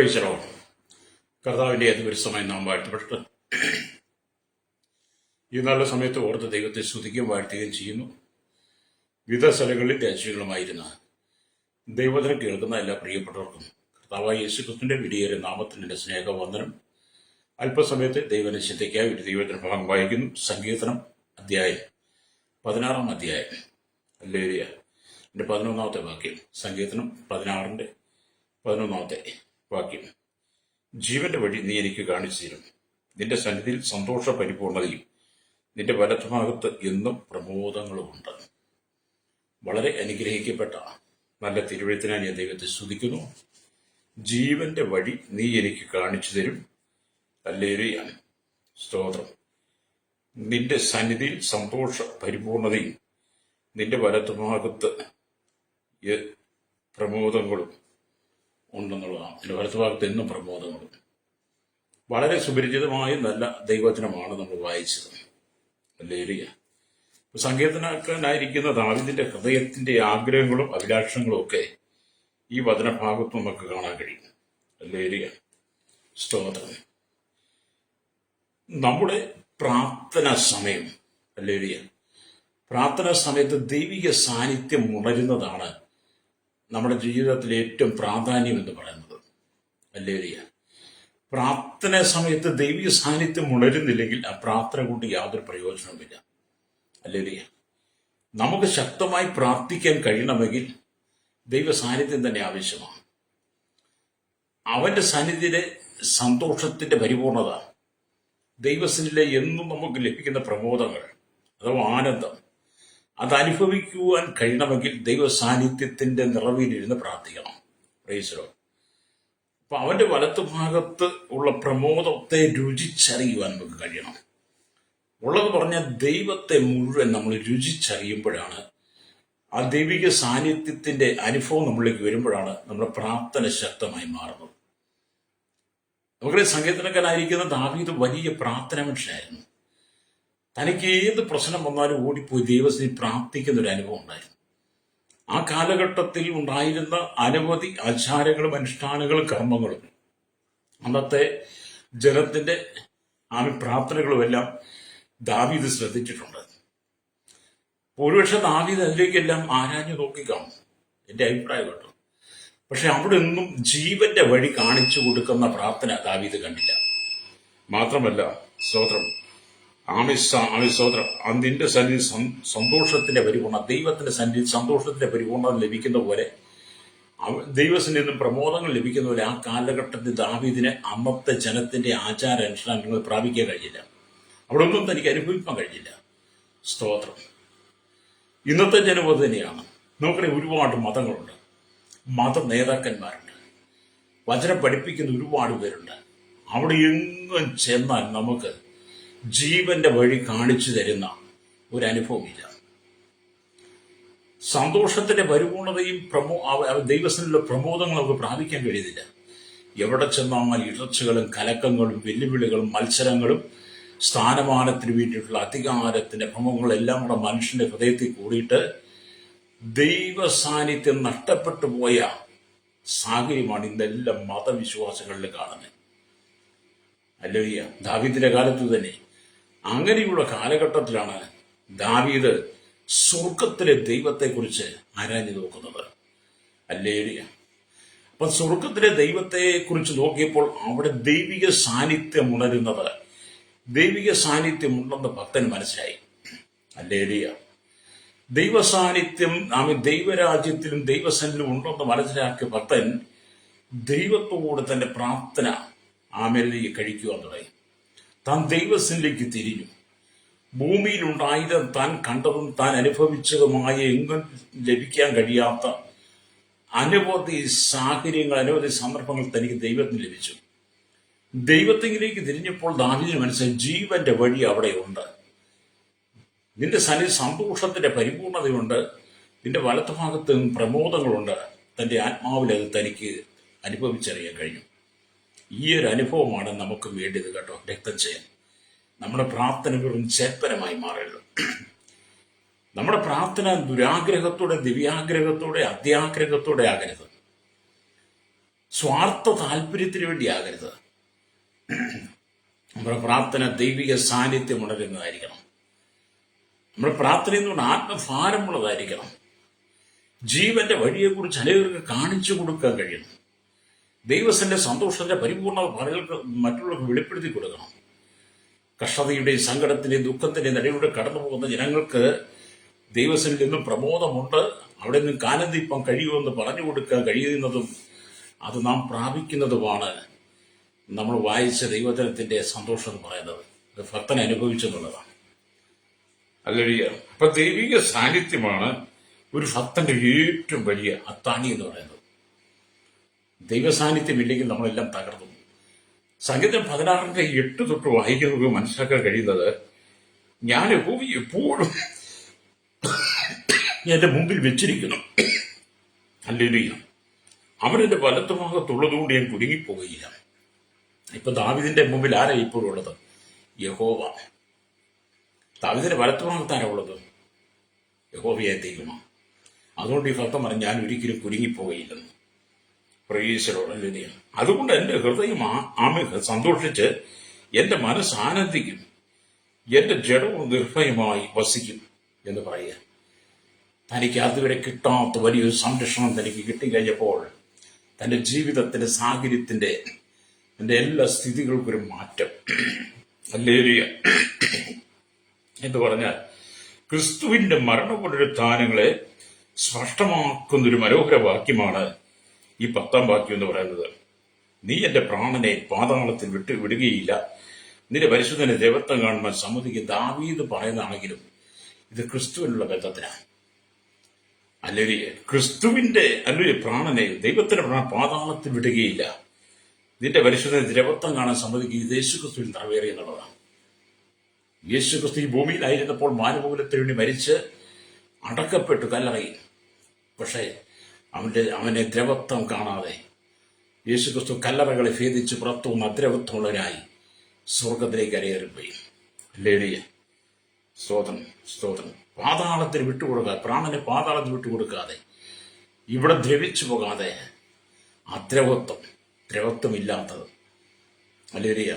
പ്രൈസലോ കർത്താവിൻ്റെ അതിപരിസമായി നാം വാഴ്ത്തപ്പെട്ട് ഈ നല്ല സമയത്ത് ഓർത്ത് ദൈവത്തെ സ്തുതിക്കുകയും വാഴ്ത്തുകയും ചെയ്യുന്നു. വിവിധ സ്ഥലങ്ങളിൽ രാജ്യങ്ങളുമായിരുന്ന ദൈവത്തിനെ കേൾക്കുന്ന എല്ലാ പ്രിയപ്പെട്ടവർക്കും കർത്താവായ യേശുക്രിസ്തുവിന്റെ വിലയേറിയ നാമത്തിന്റെ സ്നേഹവന്ദനം. അല്പസമയത്ത് ദൈവനിശ്ചയത്തേക്കായി ഒരു ദൈവത്തിന്റെ ഭാഗം വായിക്കുന്നു. സങ്കീർത്തനം 16 അധ്യായം ഹല്ലേലൂയ 11 വാക്യം. സങ്കീർത്തനം 16:11 വാക്യം. ജീവന്റെ വഴി നീ എനിക്ക് കാണിച്ചു തരും. നിന്റെ സന്നിധിയിൽ സന്തോഷ പരിപൂർണതയും നിന്റെ വലത്തുഭാഗത്ത് എന്നും പ്രമോദങ്ങളുമുണ്ട്. വളരെ അനുഗ്രഹിക്കപ്പെട്ട നല്ല തിരുവഴുത്തിനായി ഞാൻ ദൈവത്തെ സ്തുതിക്കുന്നു. ജീവന്റെ വഴി നീ എനിക്ക് കാണിച്ചു തരും. ഹല്ലേലൂയ സ്തോത്രം. നിന്റെ സന്നിധിയിൽ സന്തോഷ പരിപൂർണതയും നിന്റെ വലത്തുഭാഗത്ത് പ്രമോദങ്ങളും ഉണ്ടെന്നുള്ളതാണ്. എൻ്റെ വലത്തുഭാഗത്ത് എന്നും പ്രമോദങ്ങളും. വളരെ സുപരിചിതമായ നല്ല ദൈവവചനമാണ് നമ്മൾ വായിച്ചത്. ഹല്ലേലൂയ. സങ്കീർത്തനക്കാരനായിരിക്കുന്ന ദാവീദിന്റെ ഹൃദയത്തിന്റെ ആഗ്രഹങ്ങളും അഭിലാഷങ്ങളും ഒക്കെ ഈ വചനഭാഗത്ത് നമുക്ക് കാണാൻ കഴിയും. ഹല്ലേലൂയ സ്തോത്രം. നമ്മുടെ പ്രാർത്ഥനാ സമയം, ഹല്ലേലൂയ, പ്രാർത്ഥനാ സമയത്ത് ദൈവിക സാന്നിധ്യം ഉണരുന്നതാണ് നമ്മുടെ ജീവിതത്തിലെ ഏറ്റവും പ്രാധാന്യം എന്ന് പറയുന്നത്. ഹല്ലേലൂയ. പ്രാർത്ഥന സമയത്ത് ദൈവിക സാന്നിധ്യം ഉണരുന്നില്ലെങ്കിൽ ആ പ്രാർത്ഥന കൊണ്ട് യാതൊരു പ്രയോജനവുമില്ല. ഹല്ലേലൂയ. നമുക്ക് ശക്തമായി പ്രാർത്ഥിക്കാൻ കഴിയണമെങ്കിൽ ദൈവ സാന്നിധ്യം തന്നെ ആവശ്യമാണ്. അവന്റെ സന്നിധിയിലെ സന്തോഷത്തിന്റെ പരിപൂർണത, ദൈവസന്നിധിയിലെ എന്നും നമുക്ക് ലഭിക്കുന്ന പ്രമോദങ്ങൾ അഥവാ ആനന്ദം, അത് അനുഭവിക്കുവാൻ കഴിയണമെങ്കിൽ ദൈവ സാന്നിധ്യത്തിന്റെ നിറവിലിരുന്ന് പ്രാർത്ഥിക്കണം. Price the Lord. അപ്പൊ അവന്റെ വലത്തുഭാഗത്ത് ഉള്ള പ്രമോദത്തെ രുചിച്ചറിയുവാൻ നമുക്ക് കഴിയണം. ഉള്ളത് പറഞ്ഞ ദൈവത്തെ മുഴുവൻ നമ്മൾ രുചിച്ചറിയുമ്പോഴാണ്, ആ ദൈവിക സാന്നിധ്യത്തിന്റെ അനുഭവം നമ്മളിലേക്ക് വരുമ്പോഴാണ് നമ്മുടെ പ്രാർത്ഥന ശക്തമായി മാറുന്നത്. നമുക്കറിയാം, സങ്കീർത്തനക്കാരനായിരിക്കുന്ന ദാവീദ് വലിയ പ്രാർത്ഥന മനുഷ്യനായിരുന്നു. തനിക്ക് ഏത് പ്രശ്നം വന്നാലും ഓടിപ്പോയി ദൈവത്തിന് പ്രാർത്ഥിക്കുന്ന ഒരു അനുഭവം ഉണ്ടായിരുന്നു. ആ കാലഘട്ടത്തിൽ ഉണ്ടായിരുന്ന അനവധി ആചാരങ്ങളും അനുഷ്ഠാനങ്ങളും കർമ്മങ്ങളും അന്നത്തെ ജനത്തിന്റെ പ്രാർത്ഥനകളുമെല്ലാം ദാവീദ് ശ്രദ്ധിച്ചിട്ടുണ്ട്. ഒരുപക്ഷെ ദാവീദ് അതിലേക്കെല്ലാം ആരാഞ്ഞു നോക്കിക്കാണും, എന്റെ അഭിപ്രായം കേട്ടോ. പക്ഷെ അവിടെ ഒന്നും ജീവന്റെ വഴി കാണിച്ചു കൊടുക്കുന്ന പ്രാർത്ഥന ദാവീദ് കണ്ടില്ല. മാത്രമല്ല, സ്തോത്രം, സ്തോത്രം, നിന്റെ സന്നിധി സന്തോഷത്തിന്റെ പരിപൂർണ, ദൈവത്തിന്റെ സന്നിധി സന്തോഷത്തിന്റെ പരിപൂർണത ലഭിക്കുന്ന പോലെ, ദൈവസന്നിധിയിൽ നിന്നും പ്രമോദങ്ങൾ ലഭിക്കുന്ന പോലെ ആ കാലഘട്ടത്തിൽ ദാവീദിന് അന്നത്തെ ജനത്തിന്റെ ആചാര അനുഷ്ഠാനങ്ങൾ പ്രാപിക്കാൻ കഴിഞ്ഞില്ല. അവിടെ ഒന്നും തനിക്ക് അനുഭവിക്കാൻ കഴിഞ്ഞില്ല. സ്തോത്രം. ഇന്നത്തെ ജനം അത് തന്നെയാണ്. നമുക്കറിയാം, ഒരുപാട് മതങ്ങളുണ്ട്, മത നേതാക്കന്മാരുണ്ട്, വചനം പഠിപ്പിക്കുന്ന ഒരുപാട് പേരുണ്ട്. അവിടെ എങ്ങും ചെന്നാൽ നമുക്ക് ജീവന്റെ വഴി കാണിച്ചു തരുന്ന ഒരു അനുഭവമില്ല. സന്തോഷത്തിന്റെ പരിപൂർണതയും ദൈവത്തിനുള്ള പ്രമോദങ്ങളും നമുക്ക് പ്രാപിക്കാൻ കഴിയുന്നില്ല. എവിടെ ചെന്നാൽ ഇടർച്ചകളും കലക്കങ്ങളും വെല്ലുവിളികളും മത്സരങ്ങളും സ്ഥാനമാനത്തിന് വേണ്ടിയിട്ടുള്ള അധികാരത്തിന്റെ ഭ്രമങ്ങളെല്ലാം കൂടെ മനുഷ്യന്റെ ഹൃദയത്തിൽ കൂടിയിട്ട് ദൈവ സാന്നിധ്യം നഷ്ടപ്പെട്ടു പോയ സാഹചര്യമാണ് ഇന്നെല്ലാം മതവിശ്വാസങ്ങളിലും കാണുന്നത്. ഹല്ലേലൂയ. ദാവീദിന്റെ കാലത്ത് തന്നെ അങ്ങനെയുള്ള കാലഘട്ടത്തിലാണ് ദാവീദ് സ്വർഗത്തിലെ ദൈവത്തെക്കുറിച്ച് ആരാഞ്ഞു നോക്കുന്നത്. ഹല്ലേലൂയ. അപ്പൊ സ്വർഗത്തിലെ ദൈവത്തെ കുറിച്ച് നോക്കിയപ്പോൾ അവിടെ ദൈവിക സാന്നിധ്യം ഉണരുന്നത്, ദൈവിക സാന്നിധ്യം ഉണ്ടെന്ന് ഭക്തന് മനസ്സിലായി. ഹല്ലേലൂയ. ദൈവ സാന്നിധ്യം ദൈവരാജ്യത്തിലും ദൈവസന്നിധിയിലും ഉണ്ടെന്ന് മനസ്സിലാക്കിയ ഭക്തൻ ദൈവത്തോട് തന്റെ പ്രാർത്ഥന ആമേലേക്ക് കഴിക്കുവാൻ തുടങ്ങി. താൻ ദൈവസന്നിധിയിലേക്ക് തിരിഞ്ഞു. ഭൂമിയിലുണ്ടായത് താൻ കണ്ടതും താൻ അനുഭവിച്ചതുമായ എങ്ങും ലഭിക്കാൻ കഴിയാത്ത അനവധി സാഹചര്യങ്ങൾ, അനവധി സന്ദർഭങ്ങൾ തനിക്ക് ദൈവത്തിന് ലഭിച്ചു. ദൈവത്തിലേക്ക് തിരിഞ്ഞപ്പോൾ ദാവീദിന് മനസ്സിലായി, ജീവന്റെ വഴി അവിടെയുണ്ട്. നിന്റെ സന്നിധി സന്തോഷത്തിന്റെ പരിപൂർണതയുണ്ട്, നിന്റെ വലത്തുഭാഗത്ത് പ്രമോദങ്ങളുണ്ട്. തന്റെ ആത്മാവിൽ അത് തനിക്ക് അനുഭവിച്ചറിയാൻ കഴിഞ്ഞു. ഈ ഒരു അനുഭവമാണ് നമുക്ക് വേണ്ടത് കേട്ടോ. രക്തം ചെയ്യാൻ നമ്മുടെ പ്രാർത്ഥന വെറും ചേപ്പരമായി മാറരുത്. നമ്മുടെ പ്രാർത്ഥന ദുരാഗ്രഹത്തോടെ, ദിവ്യാഗ്രഹത്തോടെ, അത്യാഗ്രഹത്തോടെ ആകരുത്. സ്വാർത്ഥ താല്പര്യത്തിന് വേണ്ടിയാകരുത്. നമ്മുടെ പ്രാർത്ഥന ദൈവിക സാന്നിധ്യം ഉണരുന്നതായിരിക്കണം. നമ്മുടെ പ്രാർത്ഥന എന്നുകൊണ്ട് ആത്മഭാരമുള്ളതായിരിക്കണം. ജീവന്റെ വഴിയെക്കുറിച്ച് അനേകർക്ക് കാണിച്ചു കൊടുക്കാൻ കഴിയണം. ദൈവത്തിന്റെ സന്തോഷത്തിന്റെ പരിപൂർണ ഫലങ്ങൾക്ക് മറ്റുള്ളവർക്ക് വെളിപ്പെടുത്തി കൊടുക്കണം. കഷ്ടതയുടെയും സങ്കടത്തിന്റെയും ദുഃഖത്തിന്റെയും നടുവിലൂടെ കടന്നു പോകുന്ന ജനങ്ങൾക്ക് ദൈവത്തിൽ നിന്നും പ്രമോദമുണ്ട്, അവിടെ നിന്നും കാനന്ദിപ്പം കഴിയുമെന്ന് പറഞ്ഞു കൊടുക്കാൻ കഴിയുന്നതും അത് നാം പ്രാപിക്കുന്നതുമാണ് നമ്മൾ വായിച്ച ദൈവജനത്തിന്റെ സന്തോഷം എന്ന് പറയുന്നത്. അത് ഭക്തൻ അനുഭവിച്ചെന്നുള്ളതാണ്. അല്ലെങ്കിൽ അപ്പൊ ദൈവിക സാന്നിധ്യമാണ് ഒരു ഭക്തന്റെ ഏറ്റവും വലിയ അത്താണി എന്ന് പറയുന്നത്. ദൈവസാന്നിധ്യം ഇല്ലെങ്കിൽ നമ്മളെല്ലാം തകർന്നു. സംഗീതം 16:8 തൊട്ട് വായിക്കുന്നത് മനസ്സിലാക്കാൻ കഴിയുന്നത്, ഞാൻ എപ്പോഴും എന്റെ മുമ്പിൽ വെച്ചിരിക്കുന്നു, ഹല്ലേലൂയ, അവനെന്റെ വലത്തുഭാഗത്തുള്ളതുകൊണ്ട് ഞാൻ കുടുങ്ങിപ്പോവുകയില്ല. ഇപ്പൊ ദാവീദിന്റെ മുമ്പിൽ ആരാ ഇപ്പോഴും ഉള്ളത്? യഹോവ. ദാവീദിന്റെ വലത്തുഭാഗത്ത് ആരാ ഉള്ളത്? യഹോവയെ ദൈവമാണ്. അതുകൊണ്ട് ഈ ഭക്തൻ പറഞ്ഞു, ഞാൻ ഒരിക്കലും കുടുങ്ങിപ്പോവുകയില്ലെന്ന്. പ്രേക്ഷകരോട് അതുകൊണ്ട് എന്റെ ഹൃദയം സന്തോഷിച്ച് എന്റെ മനസ്സ് ആനന്ദിക്കും, എന്റെ ജഡവും നിർഭയമായി വസിക്കും എന്ന് പറയുക. തനിക്ക് അതുവരെ കിട്ടാത്ത വലിയൊരു സംരക്ഷണം തനിക്ക് കിട്ടിക്കഴിഞ്ഞപ്പോൾ തന്റെ ജീവിതത്തിന്റെ സാഹചര്യത്തിന്റെ എല്ലാ സ്ഥിതികൾക്കൊരു മാറ്റം. ഹല്ലേലൂയ എന്ന് പറഞ്ഞാൽ ക്രിസ്തുവിന്റെ മരണപുനരുത്ഥാനങ്ങളെ സ്പഷ്ടമാക്കുന്നൊരു മനോഹര വാക്യമാണ് ഈ 10-ാം വാക്യം എന്ന് പറയുന്നത്. നീ എന്റെ പ്രാണനെ പാതാളത്തിൽ വിടുകയില്ല, നിന്റെ പരിശുദ്ധനെ ദൈവത്വം കാണുവാൻ സമ്മതിക്കും. ദാവീദ് പറയുന്നതാണെങ്കിലും ഇത് ക്രിസ്തുവിനുള്ള ബന്ധത്തിനാണ്. അല്ലെങ്കിൽ ക്രിസ്തുവിന്റെ പ്രാണനെ ദൈവത്തിന്റെ പാതാളത്തിൽ വിടുകയില്ല, നിന്റെ പരിശുദ്ധനെ ദൈവത്വം കാണാൻ സമ്മതിക്കും. ഇത് യേശുക്രിസ്തുവിൽ നിറവേറി എന്നുള്ളതാണ്. യേശുക്രിസ്തു ഈ ഭൂമിയിലായിരുന്നപ്പോൾ മാനവകുലത്തിന് വേണ്ടി മരിച്ച് അടക്കപ്പെട്ടു കല്ലറയിൽ. പക്ഷേ അവനെ ദ്രവത്വം കാണാതെ യേശുക്രിസ്തു കല്ലറകളെ ഭേദിച്ച് പുറത്തു വന്ന അദ്രവത്വമുള്ളവരായി സ്വർഗത്തിലേക്ക് അരയേറിപ്പോയി. ഹല്ലേലൂയ, സ്തോത്രം. പാതാളത്തിന് വിട്ടുകൊടുക്കാതെ, പ്രാണനെ പാതാളത്തിന് വിട്ടുകൊടുക്കാതെ, ഇവിടെ ദ്രവിച്ചു പോകാതെ ദ്രവത്വമില്ലാത്തത് ഹല്ലേലൂയ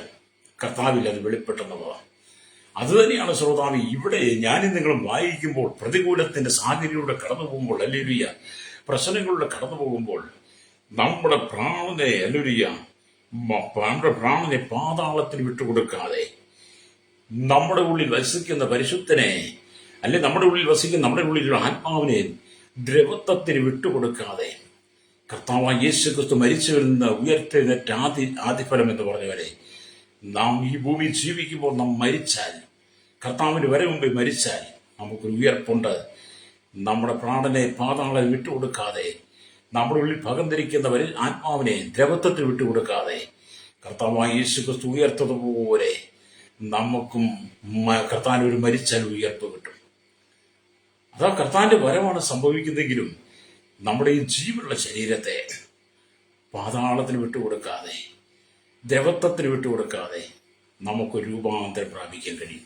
കർത്താവിൽ അത് വെളിപ്പെട്ടെന്നുള്ളതാണ്. അതുതന്നെയാണ് ശ്രോതാവ് ഇവിടെ ഞാനും നിങ്ങളും വായിക്കുമ്പോൾ പ്രതികൂലത്തിന്റെ സാഹചര്യത്തിലൂടെ കടന്നു പോകുമ്പോൾ, ഹല്ലേലൂയ, പ്രശ്നങ്ങളിലൂടെ കടന്നു പോകുമ്പോൾ നമ്മുടെ പ്രാണനെ പാതാളത്തിന് വിട്ടുകൊടുക്കാതെ നമ്മുടെ ഉള്ളിൽ വസിക്കുന്ന പരിശുദ്ധനെ, നമ്മുടെ ഉള്ളിൽ വസിക്കുന്ന നമ്മുടെ ഉള്ളിലുള്ള ആത്മാവിനെ ദ്രവത്വത്തിന് വിട്ടുകൊടുക്കാതെ കർത്താവായ യേശുക്രിസ്തു മരിച്ചവരിൽ നിന്ന് ഉയർത്തെഴുന്നേറ്റ ആദിഫലം എന്ന് പറഞ്ഞവരെ, നാം ഈ ഭൂമിയിൽ ജീവിക്കുമ്പോൾ നാം മരിച്ചാൽ, കർത്താവിന് വരെ മുമ്പ് മരിച്ചാൽ നമുക്കൊരു ഉയർപ്പുണ്ട്. നമ്മുടെ പ്രാണനെ പാതാളം വിട്ടുകൊടുക്കാതെ, നമ്മുടെ ഉള്ളിൽ ഭകം ധരിക്കുന്നവരിൽ ആത്മാവിനെ ദ്രവത്വത്തിൽ വിട്ടുകൊടുക്കാതെ കർത്താവായ യേശുക്രിസ്തു ഉയർത്തതുപോലെ നമുക്കും കർത്താവിന് ഒരു മരിച്ചാൽ ഉയർപ്പ് കിട്ടും. അതാ കർത്താവിന്റെ വരവാണ് സംഭവിക്കുന്നെങ്കിലും നമ്മുടെ ഈ ജീവനുള്ള ശരീരത്തെ പാതാളത്തിന് വിട്ടുകൊടുക്കാതെ, ദ്രവത്വത്തിന് വിട്ടുകൊടുക്കാതെ നമുക്കൊരു രൂപാന്തരം പ്രാപിക്കാൻ കഴിയും.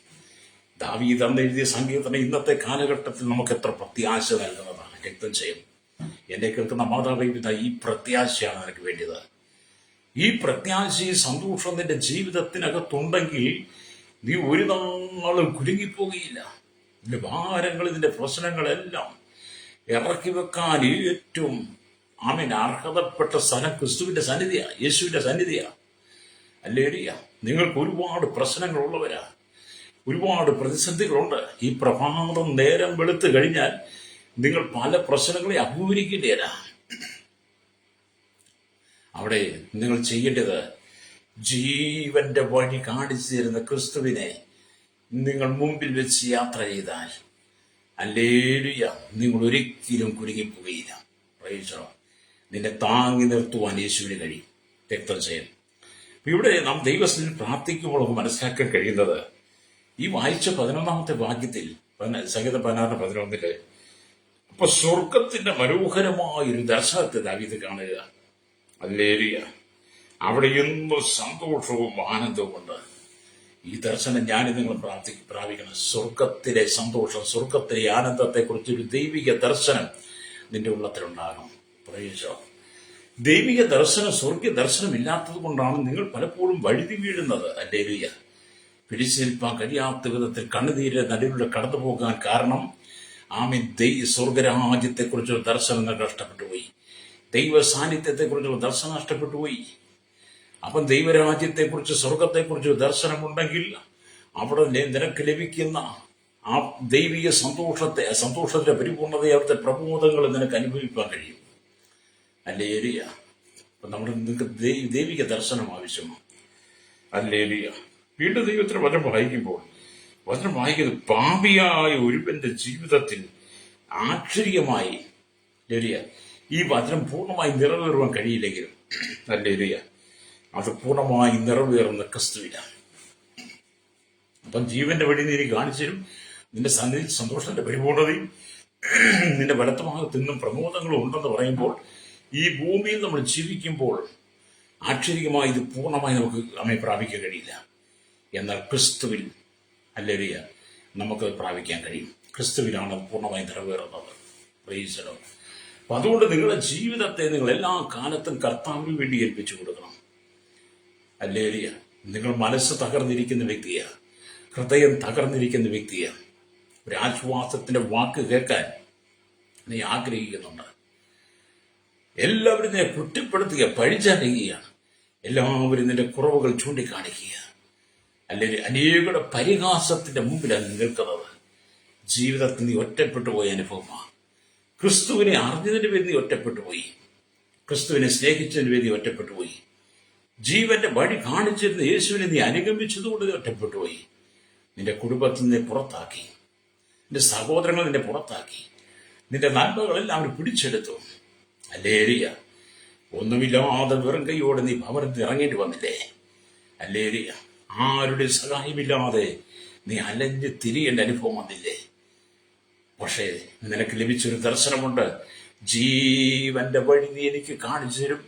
ദാവീദ് അന്ന് എഴുതിയ സങ്കീർത്തനം ഇന്നത്തെ കാലഘട്ടത്തിൽ നമുക്ക് എത്ര പ്രത്യാശ നൽകുന്നതാണ്. രക്തം ചെയ്യും എന്നെ കേൾക്കുന്ന മാതാപിതാ, ഈ പ്രത്യാശയാണ് നിനക്ക് വേണ്ടത്. ഈ പ്രത്യാശ, ഈ സന്തോഷം നിന്റെ ജീവിതത്തിനകത്തുണ്ടെങ്കിൽ നീ ഒരു നാളും കുലുങ്ങിപ്പോകുകയില്ല. നിന്റെ ഭാരങ്ങൾ, നിന്റെ പ്രശ്നങ്ങളെല്ലാം ഇറക്കി വെക്കാൻ ഏറ്റവും അർഹതപ്പെട്ട സ്ഥലം ക്രിസ്തുവിന്റെ സന്നിധിയാണ്, യേശുവിന്റെ സന്നിധിയാണ്. ഹല്ലേലൂയ. നിങ്ങൾക്ക് ഒരുപാട് പ്രശ്നങ്ങളുള്ളവരാ, ഒരുപാട് പ്രതിസന്ധികളുണ്ട്. ഈ പ്രഭാതം നേരം വെളുത്തു കഴിഞ്ഞാൽ നിങ്ങൾ പല പ്രശ്നങ്ങളെ അഭിമുഖീകരിക്കേണ്ടതാ. അവിടെ നിങ്ങൾ ചെയ്യേണ്ടത് ജീവന്റെ വഴി കാണിച്ചു തരുന്ന ക്രിസ്തുവിനെ നിങ്ങൾ മുമ്പിൽ വെച്ച് യാത്ര ചെയ്താൽ, ഹല്ലേലൂയ, നിങ്ങൾ ഒരിക്കലും കുരുങ്ങിപ്പോവുകയില്ല. പ്രൈസ്. നിന്നെ താങ്ങി നിർത്തുവാൻ യേശുവിന് കഴിയും. രക്തം ചെയ്യും. ഇവിടെ നാം ദൈവത്തിൽ പ്രാർത്ഥിക്കുമ്പോൾ നമുക്ക് മനസ്സിലാക്കാൻ കഴിയുന്നത്, ഈ വായിച്ച 11-ാമത്തെ വാക്യത്തിൽ, സംഗീതം 16:11, അപ്പൊ സ്വർഗത്തിന്റെ മനോഹരമായൊരു ദർശനത്തെ ദാവീദ് കാണുക. ഹല്ലേലൂയ. അവിടെ എന്നും സന്തോഷവും ആനന്ദവും ഉണ്ട്. ഈ ദർശനം ഞാനും നിങ്ങൾ പ്രാപിക്കണം. സ്വർഗത്തിലെ സന്തോഷം, സ്വർഗത്തിലെ ആനന്ദത്തെ കുറിച്ചൊരു ദൈവിക ദർശനം നിന്റെ ഉള്ളത്തിലുണ്ടാകണം. പ്രൈസ്. ദൈവിക ദർശനം, സ്വർഗീയ ദർശനം ഇല്ലാത്തത് കൊണ്ടാണ് നിങ്ങൾ പലപ്പോഴും വഴുതി വീഴുന്നത്. ഹല്ലേലൂയ. പിടിച്ചു നിൽപ്പാൻ കഴിയാത്ത വിധത്തിൽ കണ്ണുനീര് നടുവിലൂടെ കടന്നു പോകാൻ കാരണം ആമേൻ സ്വർഗരാജ്യത്തെക്കുറിച്ചുള്ള ദർശനം നഷ്ടപ്പെട്ടു പോയി. ദൈവ സാന്നിധ്യത്തെക്കുറിച്ചുള്ള ദർശനം നഷ്ടപ്പെട്ടു പോയി. അപ്പം ദൈവരാജ്യത്തെക്കുറിച്ച്, സ്വർഗത്തെക്കുറിച്ച് ദർശനമുണ്ടെങ്കിൽ അവിടെ നിനക്ക് ലഭിക്കുന്ന ആ ദൈവിക സന്തോഷത്തിന്റെ പരിപൂർണതയെ, അവിടുത്തെ പ്രബോധങ്ങൾ നിനക്ക് അനുഭവിക്കാൻ കഴിയും. ഹല്ലേലൂയ. അപ്പം നിങ്ങൾക്ക് ദൈവിക ദർശനം ആവശ്യമാണ്. ഹല്ലേലൂയ. വീണ്ടും ദൈവത്തിന് വചനം വായിക്കുന്നത് പാപിയായ ഒരുവന്റെ ജീവിതത്തിൽ ആശ്ചര്യമായി, ഹല്ലേലൂയ, ഈ വചനം പൂർണ്ണമായി നിറവേറുവാൻ കഴിയില്ലെങ്കിലും, ഹല്ലേലൂയ, അത് പൂർണ്ണമായി നിറവേറുന്ന ക്രിസ്തുവിനാണ്. അപ്പം ജീവന്റെ വഴി നീ കാണിച്ചരും, നിന്റെ സന്നിധി സന്തോഷത്തിന്റെ പരിപൂർണതയും നിന്റെ വലത്തുഭാഗത്ത് നിന്നും പ്രമോദങ്ങളും ഉണ്ടെന്ന് പറയുമ്പോൾ, ഈ ഭൂമിയിൽ നമ്മൾ ജീവിക്കുമ്പോൾ ആശ്ചര്യമായി ഇത് പൂർണ്ണമായി നമുക്ക് നമ്മെ പ്രാപിക്കാൻ കഴിയില്ല. എന്നാൽ ക്രിസ്തുവിൽ, ഹല്ലേലൂയ, നമുക്ക് പ്രാപിക്കാൻ കഴിയും. ക്രിസ്തുവിലാണ് പൂർണ്ണമായി നിറവേറുന്നത്. Price the Lord. അപ്പം അതുകൊണ്ട് നിങ്ങളുടെ ജീവിതത്തെ നിങ്ങൾ എല്ലാ കാലത്തും കർത്താവിന് വേണ്ടി ഏൽപ്പിച്ചു കൊടുക്കണം. ഹല്ലേലൂയ. നിങ്ങൾ മനസ്സ് തകർന്നിരിക്കുന്ന വ്യക്തിയാണ്, ഹൃദയം തകർന്നിരിക്കുന്ന വ്യക്തിയാണ്, ഒരു ആശ്വാസത്തിന്റെ വാക്ക് കേൾക്കാൻ നീ ആഗ്രഹിക്കുന്നുണ്ട്. എല്ലാവരും നിന്നെ കുറ്റപ്പെടുത്തുക, പഴിച്ചറിയുകയാണ്. എല്ലാവരും നിന്റെ കുറവുകൾ ചൂണ്ടിക്കാണിക്കുക. അല്ലെങ്കിൽ അനേകരുടെ പരിഹാസത്തിന്റെ മുമ്പിലാണ് നിൽക്കുന്നത്. ജീവിതത്തിൽ നീ ഒറ്റപ്പെട്ടു പോയ അനുഭവമാണ്. ക്രിസ്തുവിനെ അറിഞ്ഞതിന് വേണ്ടി ഒറ്റപ്പെട്ടു പോയി, ക്രിസ്തുവിനെ സ്നേഹിച്ചതിന് വേണ്ടി ഒറ്റപ്പെട്ടു പോയി, ജീവന്റെ വഴി കാണിച്ചിരുന്ന യേശുവിനെ നീ അനുഗമിച്ചതുകൊണ്ട് നീ ഒറ്റപ്പെട്ടു പോയി. നിന്റെ കുടുംബത്തിൽ നിന്നെ പുറത്താക്കി, നിന്റെ സഹോദരങ്ങൾ നിന്നെ പുറത്താക്കി, നിന്റെ നന്മകളെല്ലാം അവർ പിടിച്ചെടുത്തു. ഹല്ലേലൂയ. ഒന്നുമില്ലാതെ വെറും കൈയോടെ നീ ഭവനത്തിൽ ഇറങ്ങേണ്ടി വന്നില്ലേ? ഹല്ലേലൂയ. ആരുടെ സഹായമില്ലാതെ നീ അലഞ്ഞ് തിരിയേണ്ട അനുഭവം വന്നില്ലേ? പക്ഷേ നിനക്ക് ലഭിച്ചൊരു ദർശനമുണ്ട്. ജീവന്റെ വഴി നീ എനിക്ക് കാണിച്ചു തരും.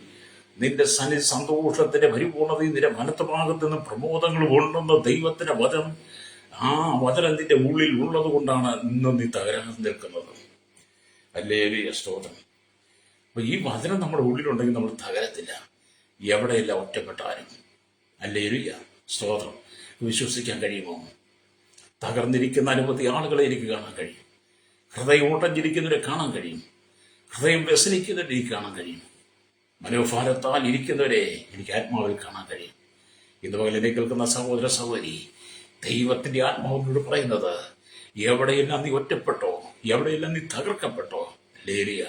നിന്റെ സന്തോഷത്തിന്റെ പരിപൂർണതയും നിന്റെ വലത്ത് ഭാഗത്ത് നിന്ന് പ്രമോദങ്ങളും ഉണ്ടെന്ന ദൈവത്തിന്റെ വചനം, ആ വചനം നിന്റെ ഉള്ളിൽ ഉള്ളത് കൊണ്ടാണ് ഇന്ന് നീ തകരാതെ നിൽക്കുന്നത്. ഹല്ലേലൂയ. സ്തോത്രം. അപ്പൊ ഈ വചനം നമ്മുടെ ഉള്ളിലുണ്ടെങ്കിൽ നമ്മൾ തകരത്തില്ല, എവിടെയെല്ലാം ഒറ്റപ്പെട്ടാലും. ഹല്ലേലൂയ. സ്തോത്രം. വിശ്വസിക്കാൻ കഴിയുമോ? തകർന്നിരിക്കുന്ന അനവധി ആളുകളെ എനിക്ക് കാണാൻ കഴിയും. ഹൃദയം ഓട്ടഞ്ചിരിക്കുന്നവരെ കാണാൻ കഴിയും. ഹൃദയം വ്യസനിക്കുന്നവരെ എനിക്ക് കാണാൻ കഴിയും. മനോഭാരത്താൽ ഇരിക്കുന്നവരെ എനിക്ക് ആത്മാവിൽ കാണാൻ കഴിയും. ഇന്ന് പകലിനെ കേൾക്കുന്ന സഹോദര സഹോദരി, ദൈവത്തിന്റെ ആത്മാവിനോട് പറയുന്നത്, എവിടെയെല്ലാം നീ ഒറ്റപ്പെട്ടോ, എവിടെയെല്ലാം നീ തകർക്കപ്പെട്ടോ, ഹല്ലേലൂയ,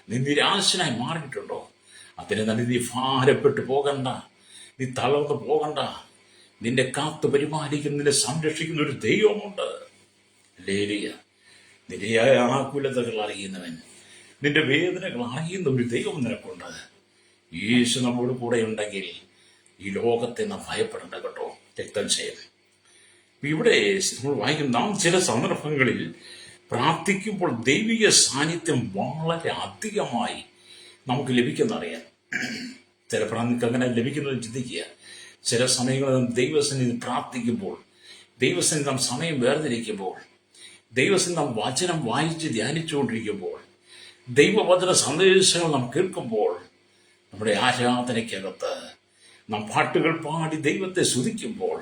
നീ നിരാശനായി മാറിയിട്ടുണ്ടോ, അതിനെ തന്നെ നീ ഭാരപ്പെട്ടു പോകണ്ട, നീ തളർന്നു പോകണ്ട. നിന്നെ കാത്തു പരിപാലിക്കുന്ന, നിന്നെ സംരക്ഷിക്കുന്ന ഒരു ദൈവമുണ്ട്. ഹല്ലേലൂയ. നിന്റെ ആകുലതകൾ അറിയുന്നവൻ, നിന്റെ വേദനകൾ അറിയുന്ന ഒരു ദൈവം നിനക്കുണ്ട്. യേശു നമ്മോട് കൂടെ ഉണ്ടെങ്കിൽ ഈ ലോകത്തെ നാം ഭയപ്പെടേണ്ട കേട്ടോ. രക്തം ചെയ്യും. ഇവിടെ നമ്മൾ വായിക്കും, നാം ചില സന്ദർഭങ്ങളിൽ പ്രാർത്ഥിക്കുമ്പോൾ ദൈവിക സാന്നിധ്യം വളരെ അധികമായി നമുക്ക് ലഭിക്കുന്നറിയാം. ചിലപ്പോൾ നമുക്ക് അങ്ങനെ ലഭിക്കുന്നത് ചിന്തിക്കുക. ചില സമയങ്ങളിൽ ദൈവസന്നിധി പ്രാർത്ഥിക്കുമ്പോൾ, ദൈവസന്നിധി നാം സമയം വേർതിരിക്കുമ്പോൾ, ദൈവസന്നിധി നാം വചനം വായിച്ച് ധ്യാനിച്ചുകൊണ്ടിരിക്കുമ്പോൾ, ദൈവവചന സന്ദേശങ്ങൾ നാം കേൾക്കുമ്പോൾ, നമ്മുടെ ആരാധനയ്ക്കകത്ത് നാം പാട്ടുകൾ പാടി ദൈവത്തെ സ്തുതിക്കുമ്പോൾ,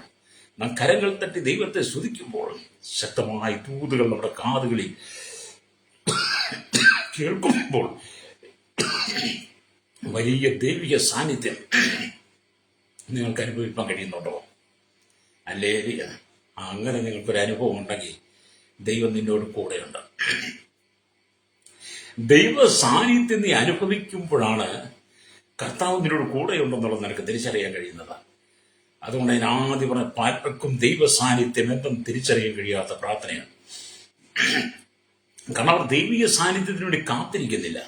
നാം കരങ്ങൾ തട്ടി ദൈവത്തെ സ്തുതിക്കുമ്പോൾ, ശക്തമായ ദൂതുകൾ നമ്മുടെ കാതുകളിൽ കേൾക്കുമ്പോൾ വലിയ ദൈവിക സാന്നിധ്യം നിങ്ങൾക്ക് അനുഭവിക്കാൻ കഴിയുന്നുണ്ടോ? ഹല്ലേലൂയ. അങ്ങനെ നിങ്ങൾക്കൊരു അനുഭവം ഉണ്ടെങ്കിൽ ദൈവം നിന്നോട് കൂടെയുണ്ട്. ദൈവ സാന്നിധ്യം നീ അനുഭവിക്കുമ്പോഴാണ് കർത്താവ് നിന്നോട് കൂടെയുണ്ടെന്നുള്ളത് നിനക്ക് തിരിച്ചറിയാൻ കഴിയുന്നത്. അതുകൊണ്ട് ഞാൻ ആദ്യം പറഞ്ഞ പലർക്കും ദൈവ സാന്നിധ്യം എന്തെന്ന് തിരിച്ചറിയാൻ കഴിയാത്ത പ്രാർത്ഥനയാണ്. കാരണം അവർ ദൈവിക സാന്നിധ്യത്തിന് വേണ്ടി കാത്തിരിക്കുന്നില്ല.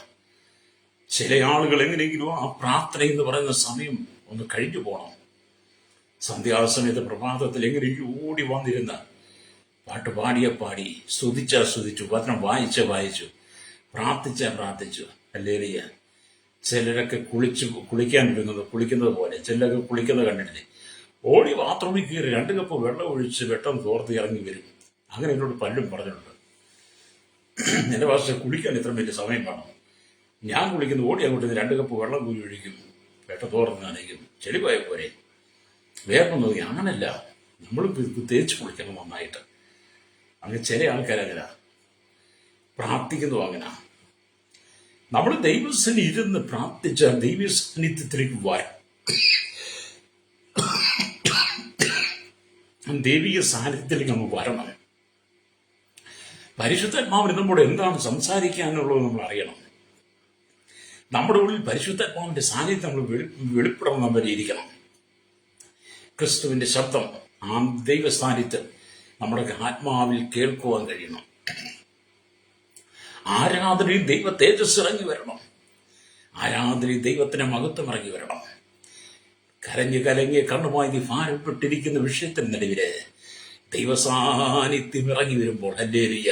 ചില ആളുകൾ എങ്ങനെയെങ്കിലും ആ പ്രാർത്ഥന എന്ന് പറയുന്ന സമയം ഒന്ന് കഴിഞ്ഞു പോകണം. സന്ധ്യാസമയത്ത് പ്രഭാതത്തിൽ എങ്ങനെയെങ്കിലും ഓടി വന്നിരുന്ന പാട്ട് പാടി സ്തുതിച്ചു, വചനം വായിച്ചു, പ്രാർത്ഥിച്ചു. ഹല്ലേലൂയ. ചിലരൊക്കെ കുളിക്കുന്നത് പോലെ ചിലരൊക്കെ കുളിക്കുന്നത് കണ്ടിട്ടില്ലേ? ഓടി ബാത്റൂമിൽ കയറി 2 കപ്പ് വെള്ളം ഒഴിച്ച് വെട്ടം തോർത്ത് ഇറങ്ങി വരും. അങ്ങനെ എന്നോട് പലരും പറഞ്ഞിട്ടുണ്ട്. എൻ്റെ ഭാഷ കുളിക്കാൻ ഇത്ര വലിയ സമയം വേണം. ഞാൻ കുളിക്കുന്നു, ഓടി അങ്ങോട്ട് 2 കപ്പ് വെള്ളം കൂടി ഒഴിക്കും, പെട്ട തോർന്ന് നനയ്ക്കും, ചെളി പോയ പോരെ, വേറെ നോക്കി. അങ്ങനല്ല, നമ്മൾ തേച്ച് കുളിക്കണം നന്നായിട്ട്. അങ്ങനെ ചില ആൾക്കാരങ്ങനെ പ്രാർത്ഥിക്കുന്നു. അങ്ങനെ നമ്മൾ ദൈവസ്ഥന് ഇരുന്ന് പ്രാർത്ഥിച്ചാൽ ദൈവ സാന്നിധ്യത്തിലേക്ക് വരും. ദൈവിക സാന്നിധ്യത്തിലേക്ക് നമ്മൾ വരണം. പരിശുദ്ധാത്മാവിന് നമ്മോട് എന്താണ് സംസാരിക്കാനുള്ളത് നമ്മൾ അറിയണം. നമ്മുടെ ഉള്ളിൽ പരിശുദ്ധാത്മാവിന്റെ സാന്നിധ്യം നമ്മൾ വെളിപ്പെടണം, നമ്മൾ ഇരിക്കണം. ക്രിസ്തുവിന്റെ ശബ്ദം, ആ ദൈവ സാന്നിധ്യം നമ്മുടെ ആത്മാവിൽ കേൾക്കുവാൻ കഴിയണം. ആരാധനയിൽ ദൈവ തേജസ് ഇറങ്ങി വരണം. ആരാധനയിൽ ദൈവത്തിന്റെ മഹത്വം ഇറങ്ങി വരണം. കരഞ്ഞ് കലങ്ങിയ കണ്ണുമായി ഭാരപ്പെട്ടിരിക്കുന്ന വിഷയത്തിന് നടുവില് ദൈവസാന്നിധ്യം ഇറങ്ങി വരുമ്പോൾ ഹല്ലേലൂയ,